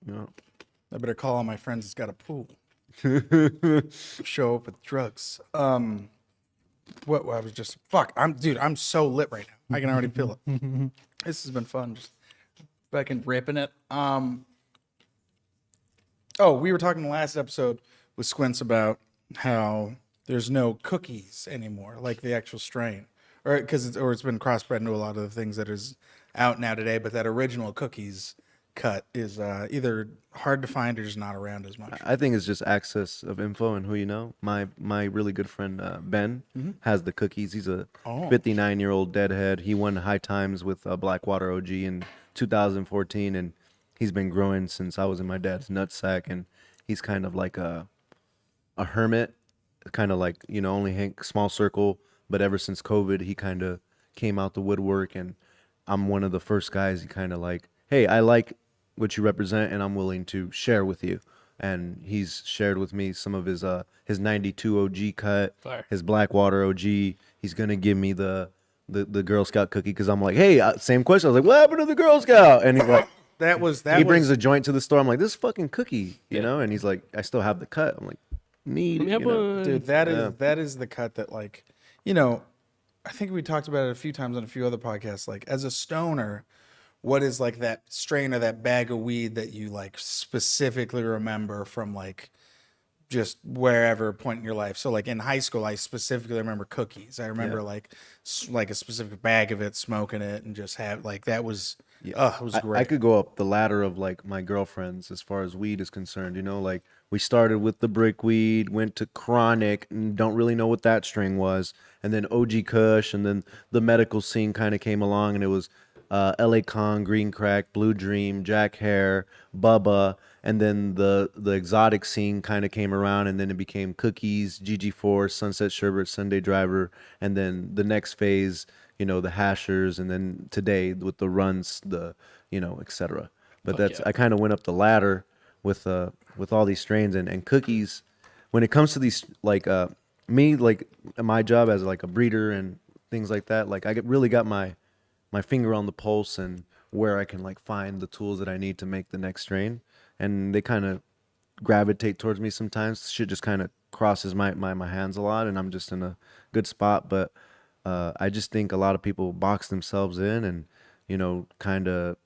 Yeah. I better call all my friends that's got a pool. Show up with drugs. What I was just fuck. I'm so lit right now. I can already feel it. This has been fun. Just fucking ripping it. Oh, we were talking in the last episode with Squints about how there's no cookies anymore, like the actual strain, or it's been crossbred into a lot of the things that is out now today. But that original cookies cut is either hard to find or just not around as much. I think it's just access of info and who you know. My really good friend Ben has the cookies. He's a 59-year-old deadhead. He won High Times with Blackwater OG in 2014, and he's been growing since I was in my dad's nutsack. And he's kind of like a hermit, kind of like, you know, only hang small circle. But ever since COVID, he kind of came out the woodwork, and I'm one of the first guys. He kind of like, hey, I like what you represent, and I'm willing to share with you. And he's shared with me some of his 92 OG cut, Fire. his Blackwater OG. He's gonna give me the Girl Scout cookie because I'm like, hey, same question. I was like, what happened to the Girl Scout? And he's like, he brings a joint to the store. I'm like, this fucking cookie, you know? And he's like, I still have the cut. I'm like, neat, Let me have you know? one. Dude, that is the cut that, like, you know, I think we talked about it a few times on a few other podcasts. Like, as a stoner, what is like that strain or that bag of weed that you like specifically remember from like just wherever point in your life? So like in high school, I specifically remember cookies. I remember like a specific bag of it, smoking it, and just have like that was it was great. I could go up the ladder of like my girlfriends as far as weed is concerned, you know, like we started with the brick weed, went to chronic, and don't really know what that string was, and then OG Kush, and then the medical scene kind of came along, and it was LA Con, Green Crack, Blue Dream, Jack Hare, Bubba, and then the exotic scene kind of came around, and then it became Cookies, GG4, Sunset Sherbet, Sunday Driver, and then the next phase, you know, the hashers, and then today with the runs, the, you know, etc. But I kind of went up the ladder with all these strains and Cookies. When it comes to these, like me, like my job as like a breeder and things like that, like I really got my finger on the pulse and where I can like find the tools that I need to make the next strain. And they kind of gravitate towards me sometimes. Shit just kind of crosses my hands a lot, and I'm just in a good spot. But I just think a lot of people box themselves in and, you know, kind of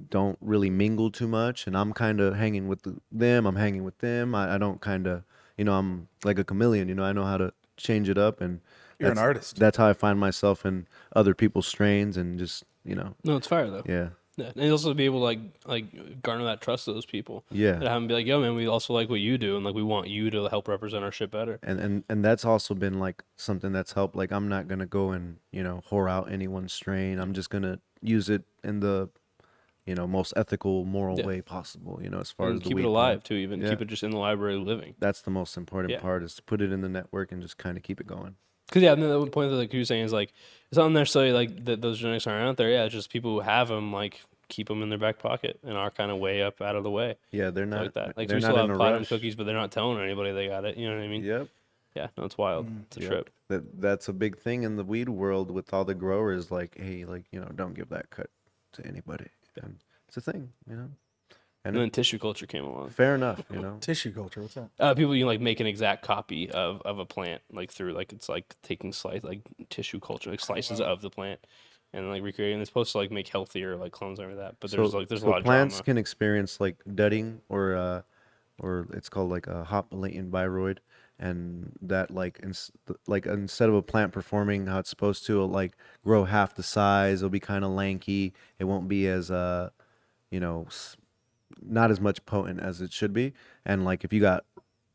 don't really mingle too much. And I'm kind of hanging with them. I'm hanging with them. I don't kind of, you know, I'm like a chameleon, you know, I know how to change it up. And You're an artist. That's how I find myself in other people's strains and just, you know. No, it's fire though. Yeah. Yeah, and also to be able to like garner that trust of those people. Yeah. And have them be like, yo, man, we also like what you do, and like we want you to help represent our shit better. And that's also been like something that's helped. Like I'm not gonna go and, you know, whore out anyone's strain. I'm just gonna use it in the, you know, most ethical, moral way possible. You know, as far And as the keep weed it alive part. too, even Yeah. keep it just in the library living. That's the most important part, is to put it in the network and just kind of keep it going. Because and then the point that like you were saying is like it's not necessarily like that those genetics aren't out there. Yeah, it's just people who have them like keep them in their back pocket and are kind of way up out of the way. Yeah, they're not Like that. Like they're we not still in have a platinum rush. cookies, but they're not telling anybody they got it. You know what I mean? Yep. Yeah. No, it's wild. It's a trip. That's a big thing in the weed world with all the growers. Like, hey, like, you know, don't give that cut to anybody. And it's a thing, you know. And then tissue culture came along. Fair enough, you know. Tissue culture, what's that? People you like make an exact copy of a plant like through like it's like taking tissue culture like slices of the plant and like recreating. It's supposed to like make healthier like clones and everything like that. But there's a lot of plants drama. can experience like dudding or it's called like a hop latent viroid, and that like instead of a plant performing how it's supposed to, it'll like grow half the size. It'll be kind of lanky. It won't be as you know, not as much potent as it should be. And like if you got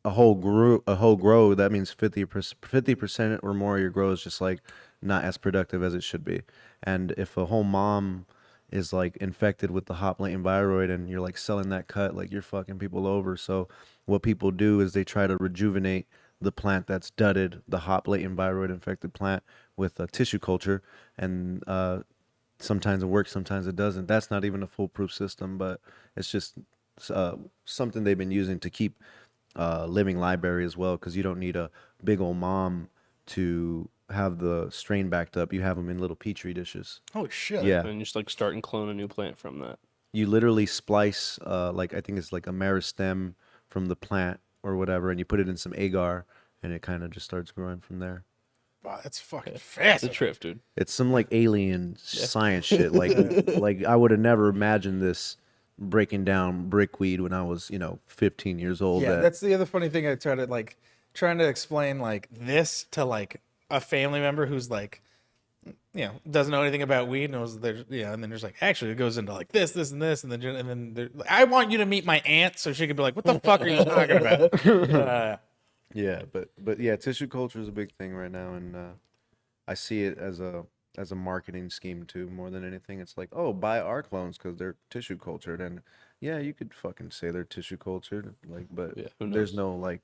a whole grow, that means 50% or more of your grow is just like not as productive as it should be. And if a whole mom is like infected with the hop latent viroid and you're like selling that cut, like you're fucking people over. So what people do is they try to rejuvenate the plant that's dudded, the hop latent viroid infected plant, with a tissue culture, and sometimes it works, sometimes it doesn't. That's not even a foolproof system, but it's just something they've been using to keep living library as well, because you don't need a big old mom to have the strain backed up. You have them in little petri dishes. Holy shit. Yeah. And just like start and clone a new plant from that. You literally splice, like I think it's like a meristem from the plant or whatever, and you put it in some agar, and it kind of just starts growing from there. Wow, that's fucking It's fast. a trip, dude. It's some like alien science shit. Like I would have never imagined this breaking down brickweed when I was 15 years old. Yeah, that's the other funny thing. I try to trying to explain like this to like a family member who's like, doesn't know anything about weed, and was there, and then there's like, actually, it goes into like this, and this, and then I want you to meet my aunt so she could be like, what the fuck are you talking about? Yeah, but yeah, tissue culture is a big thing right now, and I see it as a marketing scheme too, more than anything. It's like, oh, buy our clones because they're tissue cultured, and yeah, you could fucking say they're tissue cultured, like, but there's no like,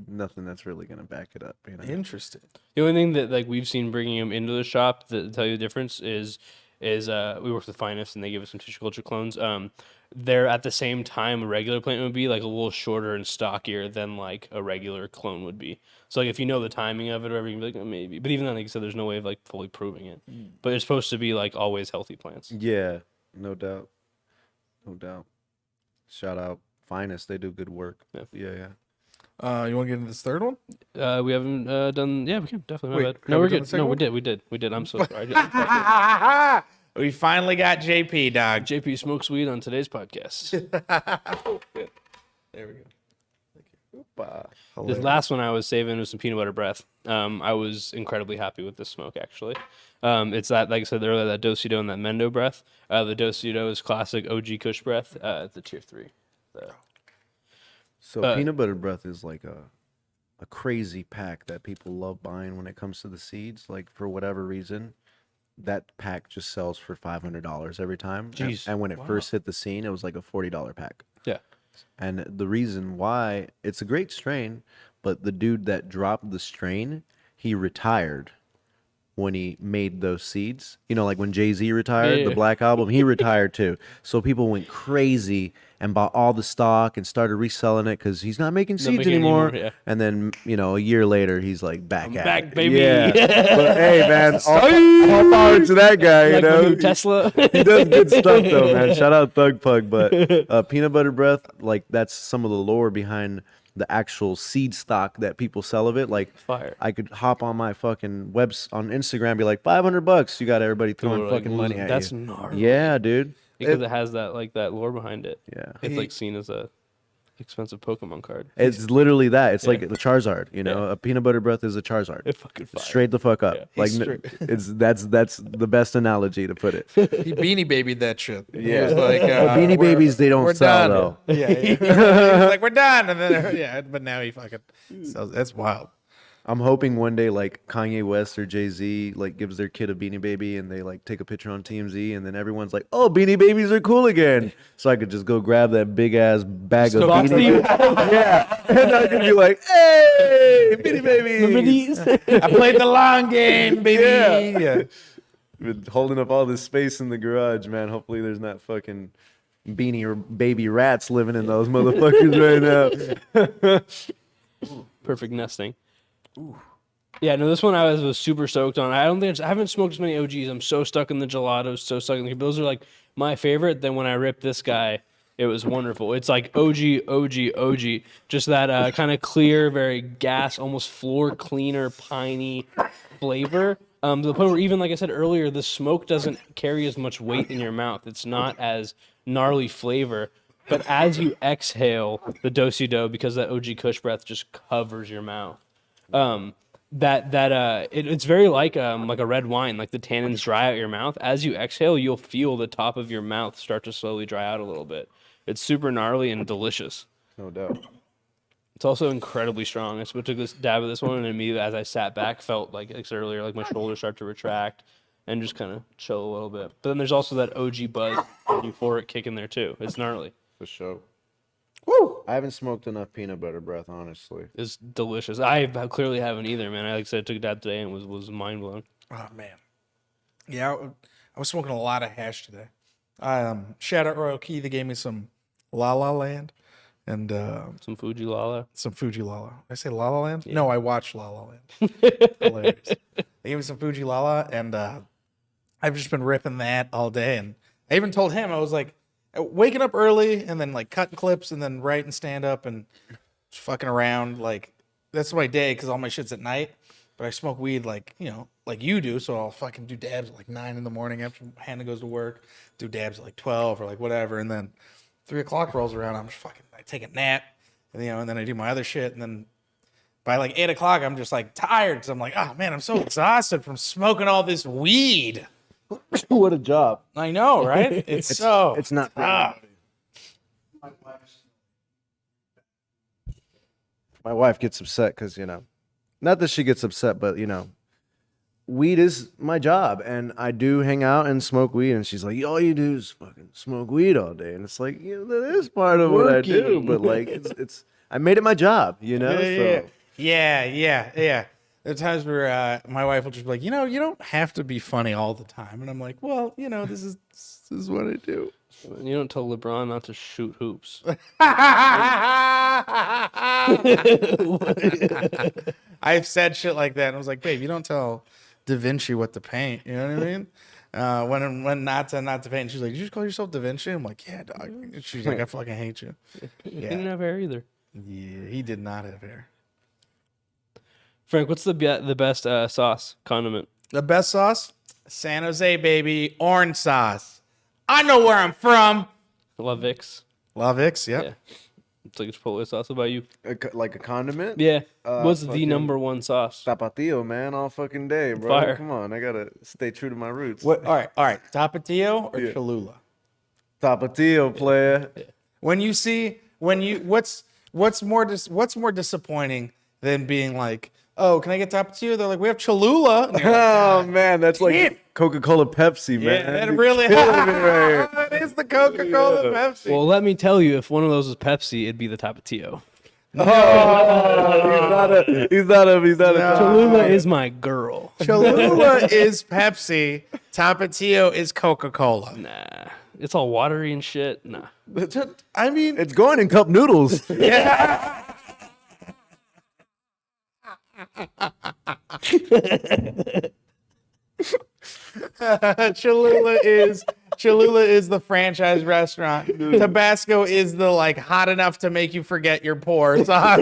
nothing that's really gonna back it up. Interesting. The only thing that like we've seen bringing them into the shop that tell you the difference is we work with Finest and they give us some tissue culture clones. They're at the same time a regular plant would be like a little shorter and stockier than like a regular clone would be. So like if you know the timing of it or whatever, you can be like, oh, maybe. But even then, like I said, there's no way of like fully proving it. But it's supposed to be like always healthy plants. Yeah, no doubt. Shout out Finest, they do good work. Yeah. You want to get into this third one? We haven't done. Yeah, we can definitely. Wait, My bad. have No, we we're done the good. second No, one? we did. I'm so sorry. We finally got JP, dog. JP smokes weed on today's podcast. There we go. This last one I was saving was some peanut butter breath. I was incredibly happy with this smoke, actually. It's that, like I said earlier, that Dosido and that Mendo breath. The Dosido is classic OG Kush breath. The tier 3. So peanut butter breath is like a crazy pack that people love buying when it comes to the seeds. Like for whatever reason, that pack just sells for $500 every time. Jeez. And when it first hit the scene, it was like a $40 pack. Yeah. And the reason why, it's a great strain, but the dude that dropped the strain, he retired when he made those seeds. Like when Jay-Z retired, the Black Album, he retired too. So people went crazy and bought all the stock and started reselling it because he's not making seeds anymore. Yeah. And then, a year later, he's like back at back, it. baby. Yeah. But hey, man, all power to that guy, Like my new Tesla. He does good stuff though, man. Shout out Thug Pug. But peanut butter breath, like that's some of the lore behind the actual seed stock that people sell of it. Like Fire. I could hop on my fucking webs on Instagram and be like $500. You got everybody throwing People are like, fucking money at that's you. gnarly. Yeah, dude. Because it has that lore behind it. Yeah. It's like seen as a expensive Pokemon card. It's literally that. It's like the Charizard, A peanut butter breath is a Charizard. It fucking fire. Straight the fuck up. Yeah. Like that's the best analogy to put it. He Beanie Babied that shit. He Yeah. was like, Beanie Babies, they we're don't sell done. though. Yeah. He was like, we're done. And then, but now he fucking sells. That's wild. I'm hoping one day like Kanye West or Jay-Z like gives their kid a Beanie Baby and they like take a picture on TMZ and then everyone's like, oh, Beanie Babies are cool again. So I could just go grab that big ass bag of Beanie Babies. Yeah. And I could be like, hey, Beanie Babies. I played the long game, baby. Yeah. Been holding up all this space in the garage, man. Hopefully there's not fucking beanie or baby rats living in those motherfuckers right now. Perfect nesting. Ooh. Yeah, no, this one I was super stoked on. I haven't smoked as many OGs. I'm so stuck in the gelatos, so stuck in the. Those are like my favorite. Then when I ripped this guy, it was wonderful. It's like OG. Just that kind of clear, very gas, almost floor cleaner, piney flavor. To the point where even like I said earlier, the smoke doesn't carry as much weight in your mouth. It's not as gnarly flavor. But as you exhale the do-si-do, because that OG Kush breath just covers your mouth. It's very like a red wine, like the tannins dry out your mouth. As you exhale, you'll feel the top of your mouth start to slowly dry out a little bit. It's super gnarly and delicious. No doubt. It's also incredibly strong. I took this dab of this one, and immediately as I sat back, felt like I said earlier, like my shoulders start to retract and just kind of chill a little bit. But then there's also that OG buzz and euphoric kick in there too. It's gnarly. For sure. Woo! I haven't smoked enough peanut butter breath, honestly. It's delicious. I clearly haven't either, man. Like I said, I took a dab today and was mind blown. Oh man. Yeah, I was smoking a lot of hash today. Shout out Royal Key. They gave me some La La Land and Some Fuji Lala. some Fuji Lala. Did I say La La Land? No, I watched La La Land. Hilarious. They gave me some Fuji Lala, and I've just been ripping that all day. And I even told him, I was like, waking up early and then like cutting clips and then writing stand up and just fucking around. Like, that's my day because all my shit's at night. But I smoke weed like, you know, like you do. So I'll fucking do dabs at like 9 in the morning after Hannah goes to work, do dabs at like 12 or like whatever. And then 3 o'clock rolls around. I'm just fucking, I take a nap and, you know, and then I do my other shit. And then by like 8 o'clock, I'm just like tired because I'm like, oh man, I'm so exhausted from smoking all this weed. What a job. I know, right? It's so. It's not. My wife gets upset because, you know, not that she gets upset, but, you know, weed is my job, and I do hang out and smoke weed, and she's like, all you do is fucking smoke weed all day, and it's like, you know, that is part of what I do, but like, it's I made it my job, you know. Yeah. There are times where my wife will just be like, you know, you don't have to be funny all the time, and I'm like, well, you know, this is what I do. You don't tell LeBron not to shoot hoops. I've said shit like that, and I was like, babe, you don't tell Da Vinci what to paint. You know what I mean? When not to paint. And she's like, did you just call yourself Da Vinci? I'm like, yeah, dog. And she's like, I fucking hate you. He didn't have hair either. Yeah, he did not have hair. Frank, what's the best sauce condiment? The best sauce? San Jose, baby. Orange sauce. I know where I'm from. La Vic's. La Vic's, yep. Yeah. It's like a Chipotle sauce. What about you? Like a condiment? Yeah. What's the fucking number one sauce? Tapatio, man, all fucking day, bro. Fire. Come on, I gotta stay true to my roots. What? All right. Tapatio or Cholula? Tapatio, player. What's more disappointing than being like, oh, can I get Tapatio? They're like, we have Cholula. And you're like, Oh man, that's like Coca-Cola, Pepsi, man. yeah, that really it is the Coca-Cola Pepsi. Well, let me tell you, if one of those was Pepsi, it'd be the Tapatio. He's not a Cholula is my girl. Cholula is Pepsi. Tapatio is Coca-Cola. Nah. It's all watery and shit. Nah. I mean, It's going in cup noodles. Cholula is the franchise restaurant. Tabasco is the like hot enough to make you forget you're poor sauce.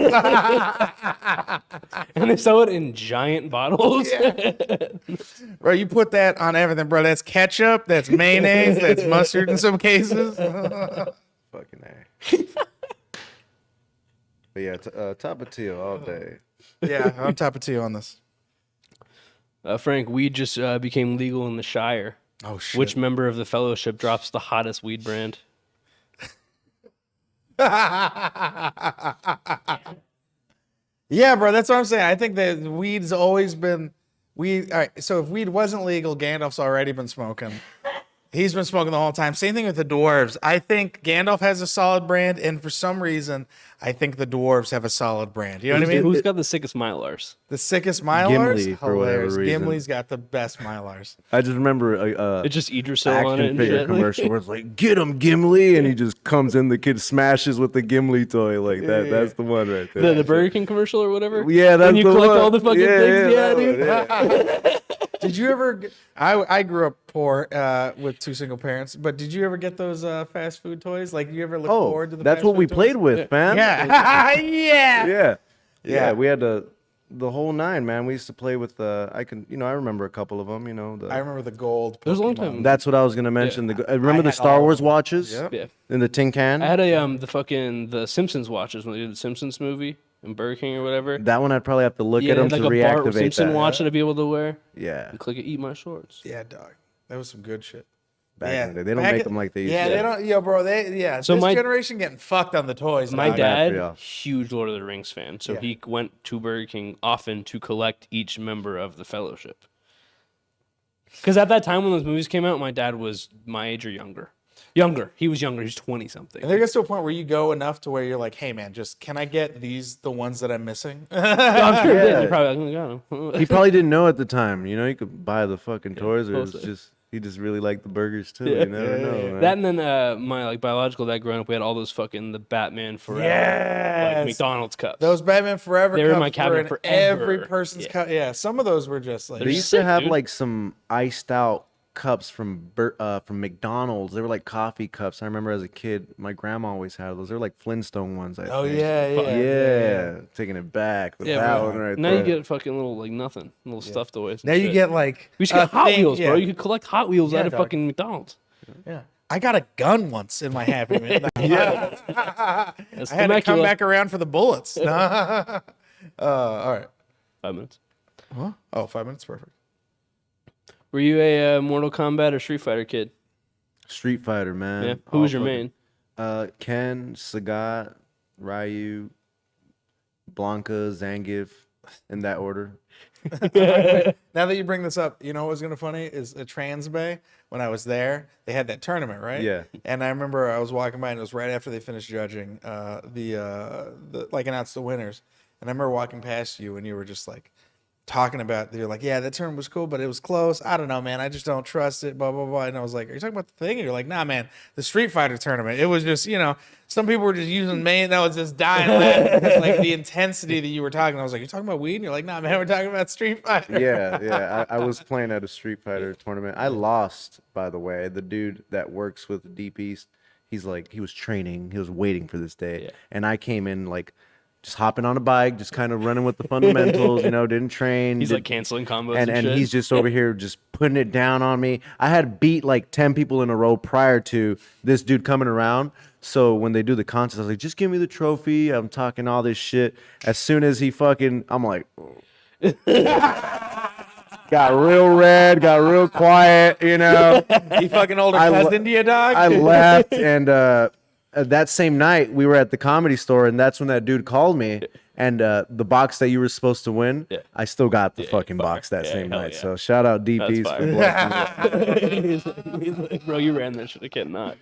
And they sell it in giant bottles. Bro, you put that on everything, bro. That's ketchup, that's mayonnaise, that's mustard in some cases. Fucking A. But yeah, Tapatio all day. Yeah, I'm Tapatio on this. Frank, weed just became legal in the Shire. Oh shit. Which member of the fellowship drops the hottest weed brand? Yeah, bro, that's what I'm saying. I think that weed's always been weed. All right, so if weed wasn't legal, Gandalf's already been smoking. He's been smoking the whole time. Same thing with the dwarves. I think Gandalf has a solid brand, and for some reason, I think the dwarves have a solid brand. You know what I mean? Who's got the sickest Mylars? The sickest Mylars? Gimli, for whatever Hilarious. reason. Gimli's got the best Mylars. I just remember It's just Idrisil on it action and figure shit. commercial where it's like, get him, Gimli, and he just comes in, the kid smashes with the Gimli toy like that. That's the one right there. The Burger King commercial or whatever? Yeah, that's when you the collect one. all the fucking things. Yeah, dude. Yeah. Did you ever? I grew up poor with 2 single parents, but did you ever get those fast food toys? Like, you ever look forward to the? That's fast what food we toys? played with, man. Yeah. Yeah. We had the whole nine, man. We used to play with I remember a couple of them. I remember the gold. There's a long Pokemon. time. That's what I was gonna mention. Yeah. I remember I the had Star all Wars of them. watches Yep. Yeah. in the tin can. I had the Simpsons watches when they did the Simpsons movie in Burger King or whatever. That one I'd probably have to look Yeah, at them like to a Bart reactivate Simpson that. watch that I'd be able to wear. Yeah, And click it, eat my shorts. Yeah, dog. That was some good shit. back in the day. They don't make them like they used Yeah, to. they don't. Yo, bro. So this my- generation getting fucked on the toys. My dog. bad for dad, y'all. huge Lord of the Rings fan, so Yeah. he went to Burger King often to collect each member of the Fellowship. Because at that time when those movies came out, my dad was my age or younger. He was younger. He was 20 something. And there gets to a point where you go enough to where you're like, hey man, just can I get the ones that I'm missing? I'm sure he did. Yeah. He probably got them. He probably didn't know at the time. You know, you could buy the fucking toys, or it was totally. just He just really liked the burgers too. You never know, man. That and then my like biological dad growing up, we had all those fucking the Batman Forever like McDonald's cups. Those Batman Forever They cups were in my cabinet in forever. every person's cup. Yeah, some of those were just like They They're used to sick, have dude. like some iced out cups from McDonald's. They were like coffee cups. I remember as a kid, my grandma always had those. They're like Flintstone ones. I think. Yeah. Taking it back. That bro. one right Now there. you get fucking little like nothing, little stuffed toys. And now you shit. get like We used to get Hot Wheels, bro. Yeah. You could collect Hot Wheels Yeah, out of dog. fucking McDonald's. Yeah. I got a gun once in my Happy Meal. That's I had to come Temecula. back around for the bullets. All right. 5 minutes. Huh? Oh, 5 minutes, perfect. Were you a Mortal Kombat or Street Fighter kid? Street Fighter, man. Yeah. Who was your main? Ken, Sagat, Ryu, Blanca, Zangief, in that order. Now that you bring this up, you know what was gonna funny is a Trans Bay. When I was there, they had that tournament, right? Yeah. And I remember I was walking by, and it was right after they finished judging the like announced the winners. And I remember walking past you, and you were just like talking about, you're like, yeah, that tournament was cool, but it was close. I don't know, man. I just don't trust it. Blah blah blah. And I was like, are you talking about the thing? And you're like, nah, man. The Street Fighter tournament. It was just, you know, some people were just using main. That was just dying laughing because, like the intensity that you were talking. I was like, you're talking about weed? And you're like, nah, man. We're talking about Street Fighter. Yeah. I was playing at a Street Fighter tournament. I lost, by the way. The dude that works with Deep East, he's like, he was training. He was waiting for this day. Yeah. And I came in like, just hopping on a bike, just kind of running with the fundamentals, you know, didn't train. He's like canceling combos and and shit. he's just over here just putting it down on me. I had beat like 10 people in a row prior to this dude coming around. So when they do the contest, I was like, just give me the trophy. I'm talking all this shit. As soon as he fucking, I'm like, got real red, got real quiet, you know. You fucking older I cousin le- India dog. I left, and that same night we were at the Comedy Store, and that's when that dude called me. And the box that you were supposed to win, I still got the fucking box that same hell night. yeah. So shout out DPs for fire. blessing me. he's like, bro, you ran that shit. I cannot.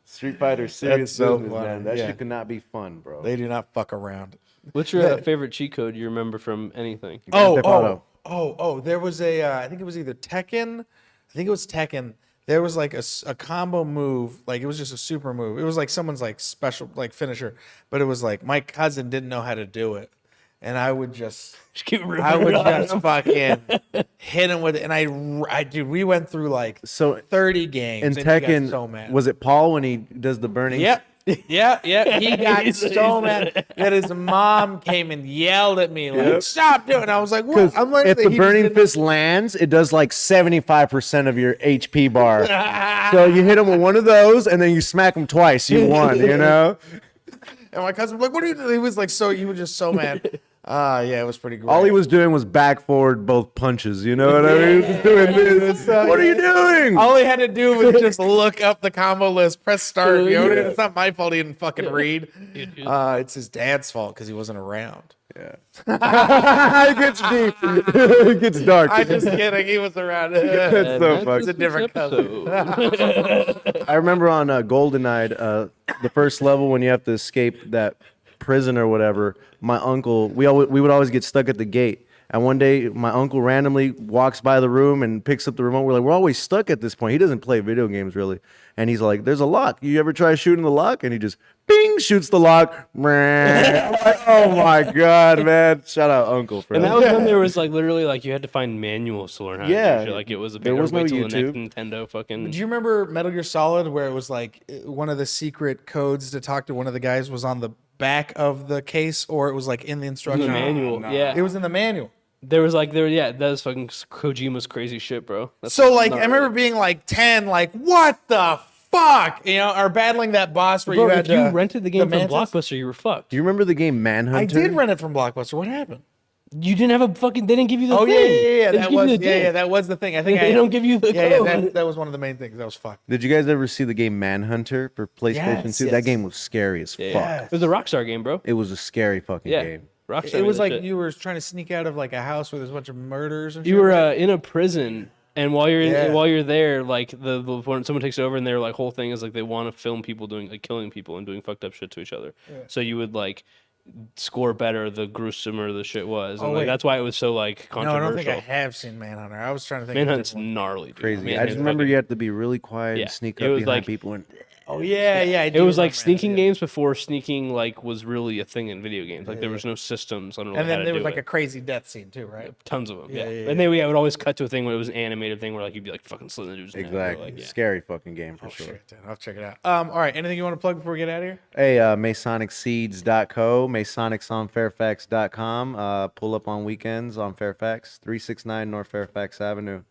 Street Fighter, serious so business, funny, man. That yeah. shit could not be fun, bro. They do not fuck around. What's your favorite cheat code you remember from anything? Theft Auto. There was a, I think it was either Tekken. I think it was Tekken. There was like a combo move, like it was just a super move. It was like someone's like special like finisher, but it was like my cousin didn't know how to do it, and I would just fucking hit him with it. And I dude, we went through like So 30 games. in and he got Tekken, so mad. was it Paul when he does the burning? Yep. Yeah. He got so mad that his mom came and yelled at me like, "Stop doing!" And I was like, "What?" I'm learning If that the he burning just didn't- fist lands, it does like 75% of your HP bar. So you hit him with one of those, and then you smack him twice. You won, you know? And my cousin was like, "What are you doing?" He was like, he was just so mad. Yeah, it was pretty great. All he was doing was back forward both punches. You know what I mean? He was just doing this. What are you doing? All he had to do was just look up the combo list, press start. You know, it's not my fault he didn't fucking read. It's his dad's fault because he wasn't around. Yeah. It gets deep. It gets dark. I'm just kidding. He was around. That's so fucked. It's a different cousin. I remember on GoldenEye, the first level when you have to escape that prison or whatever, my uncle, we would always get stuck at the gate. And one day, my uncle randomly walks by the room and picks up the remote. We're like, we're always stuck at this point. He doesn't play video games, really. And he's like, there's a lock. You ever try shooting the lock? And he just, bing, shoots the lock. I'm like, oh, my God, man. Shout out Uncle for And that. that was when there was like literally like you had to find manuals to learn how to Yeah. do shit. Like it was a big There was no wait till the YouTube. next Nintendo fucking. Do you remember Metal Gear Solid where it was like one of the secret codes to talk to one of the guys was on the back of the case, or it was like in the instruction the manual? Yeah, It was in the manual. there was like that was fucking Kojima's crazy shit, bro. That's So like, not I remember being like 10, like what the fuck, you know, or battling that boss where Bro, you had if you to, rented the game from Mantis? Blockbuster, you were fucked. Do you remember the game Manhunter? I did rent it from Blockbuster. What happened? You didn't have a fucking. They didn't give you the Oh thing. yeah. They just That give was you the disc. that was the thing. I think They don't give you the code. that was one of the main things. That was fucked. Did you guys ever see the game Manhunter for PlayStation Yes, 2? yes. That game was scary as fuck. It was a Rockstar game, bro. It was a scary fucking Yeah, game. Rockstar. It was made that like shit. you were trying to sneak out of like a house where there's a bunch of murders and You shit. were in a prison, and while you're Yeah. while you're there, like when someone takes over, and their like whole thing is like they want to film people doing like killing people and doing fucked up shit to each other. So you would like score better the gruesomer the shit was. And Oh, like wait. that's why it was so like No, I don't think I controversial. have seen Manhunter. I was trying to think. of a Manhunt's different one. gnarly, dude. Crazy. I Manhunt's just remember fucking- you had to be really quiet Yeah, and sneak it up was behind like- people and Oh yeah, yeah. I It do was like remember sneaking that, yeah. games before sneaking like was really a thing in video games. Like there was no systems on really And how then to there was do like it. a crazy death scene too, right? Tons of them, yeah. yeah, And then we would always cut to a thing where it was an animated thing where like you'd be like fucking slitting the dude's neck, or, exactly. like, yeah. Scary fucking game for Oh sure. shit, dude. I'll check it out. All right. Anything you want to plug before we get out of here? Hey, MasonicSeeds.co, MasonicsOnFairfax.com. Pull up on weekends on Fairfax, 369 North Fairfax Avenue.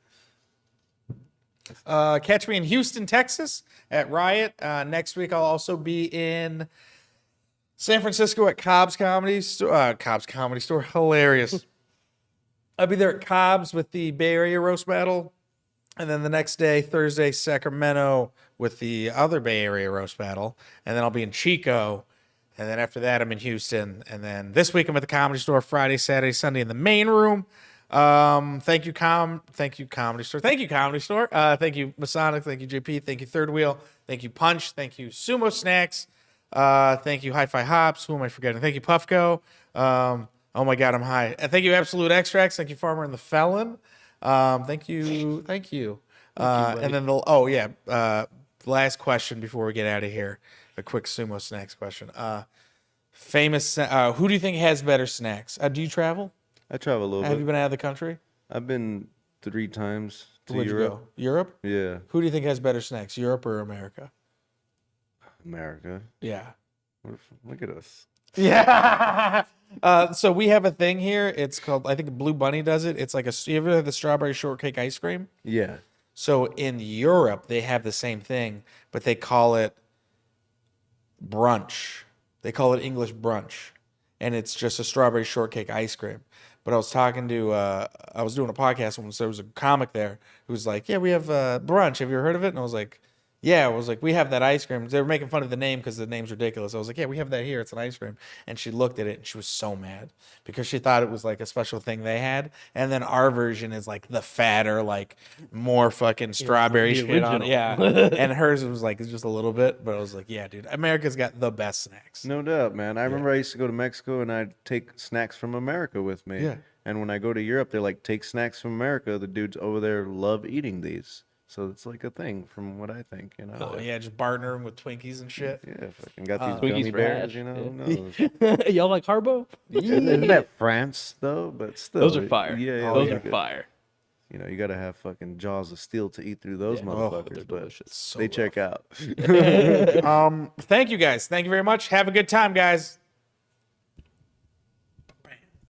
Catch me in Houston, Texas at Riot. Next week I'll also be in San Francisco at Cobb's Comedy Store. Cobb's Comedy Store, hilarious. I'll be there at Cobb's with the Bay Area Roast Battle. And then the next day, Thursday, Sacramento with the other Bay Area Roast Battle. And then I'll be in Chico. And then after that, I'm in Houston. And then this week I'm at the Comedy Store, Friday, Saturday, Sunday in the main room. Thank you, Comedy Store. Thank you, Comedy Store. Thank you, Masonic. Thank you, JP. Thank you, Third Wheel. Thank you, Punch. Thank you, Sumo Snacks. Thank you, Hi-Fi Hops. Who am I forgetting? Thank you, PUFFCO. Oh my God, I'm high. Thank you, Absolute Extracts. Thank you, Farmer and the Felon. Thank you. And then last question before we get out of here. A quick Sumo Snacks question. Who do you think has better snacks? Do you travel? I travel a little Have you bit. been out of the country? I've been 3 times to Where'd Europe. you go? Europe? Yeah, Who do you think has better snacks, Europe or America? America. Yeah. Look at us. Yeah. So we have a thing here. It's called, I think Blue Bunny does it. It's like you ever had the strawberry shortcake ice cream? Yeah. So in Europe, they have the same thing, but they call it brunch. They call it English brunch. And it's just a strawberry shortcake ice cream. But I was talking to, I was doing a podcast once. There was a comic there who was like, yeah, we have brunch. Have you ever heard of it? And I was like, yeah. I was like, we have that ice cream. They were making fun of the name because the name's ridiculous. I was like, yeah, we have that here. It's an ice cream. And she looked at it and she was so mad because she thought it was like a special thing they had. And then our version is like the fatter, like more fucking strawberry the shit on it. original. Yeah. And hers was like, it's just a little bit. But I was like, yeah, dude, America's got the best snacks. No doubt, man. I remember I used to go to Mexico and I'd take snacks from America with me. Yeah. And when I go to Europe, they're like, take snacks from America. The dudes over there love eating these. So it's like a thing from what I think, you know. Oh, yeah, just partnering with Twinkies and shit. Yeah, fucking got these Twinkies gummy for bears, hash, you know. yeah. Who knows? Y'all like Harbo? Isn't that France though? But still, Those are fire. Yeah, Those yeah, are good. fire. You know, you gotta have fucking jaws of steel to eat through those Yeah. motherfuckers. they're But delicious. So they check out. Thank you guys. Thank you very much. Have a good time, guys.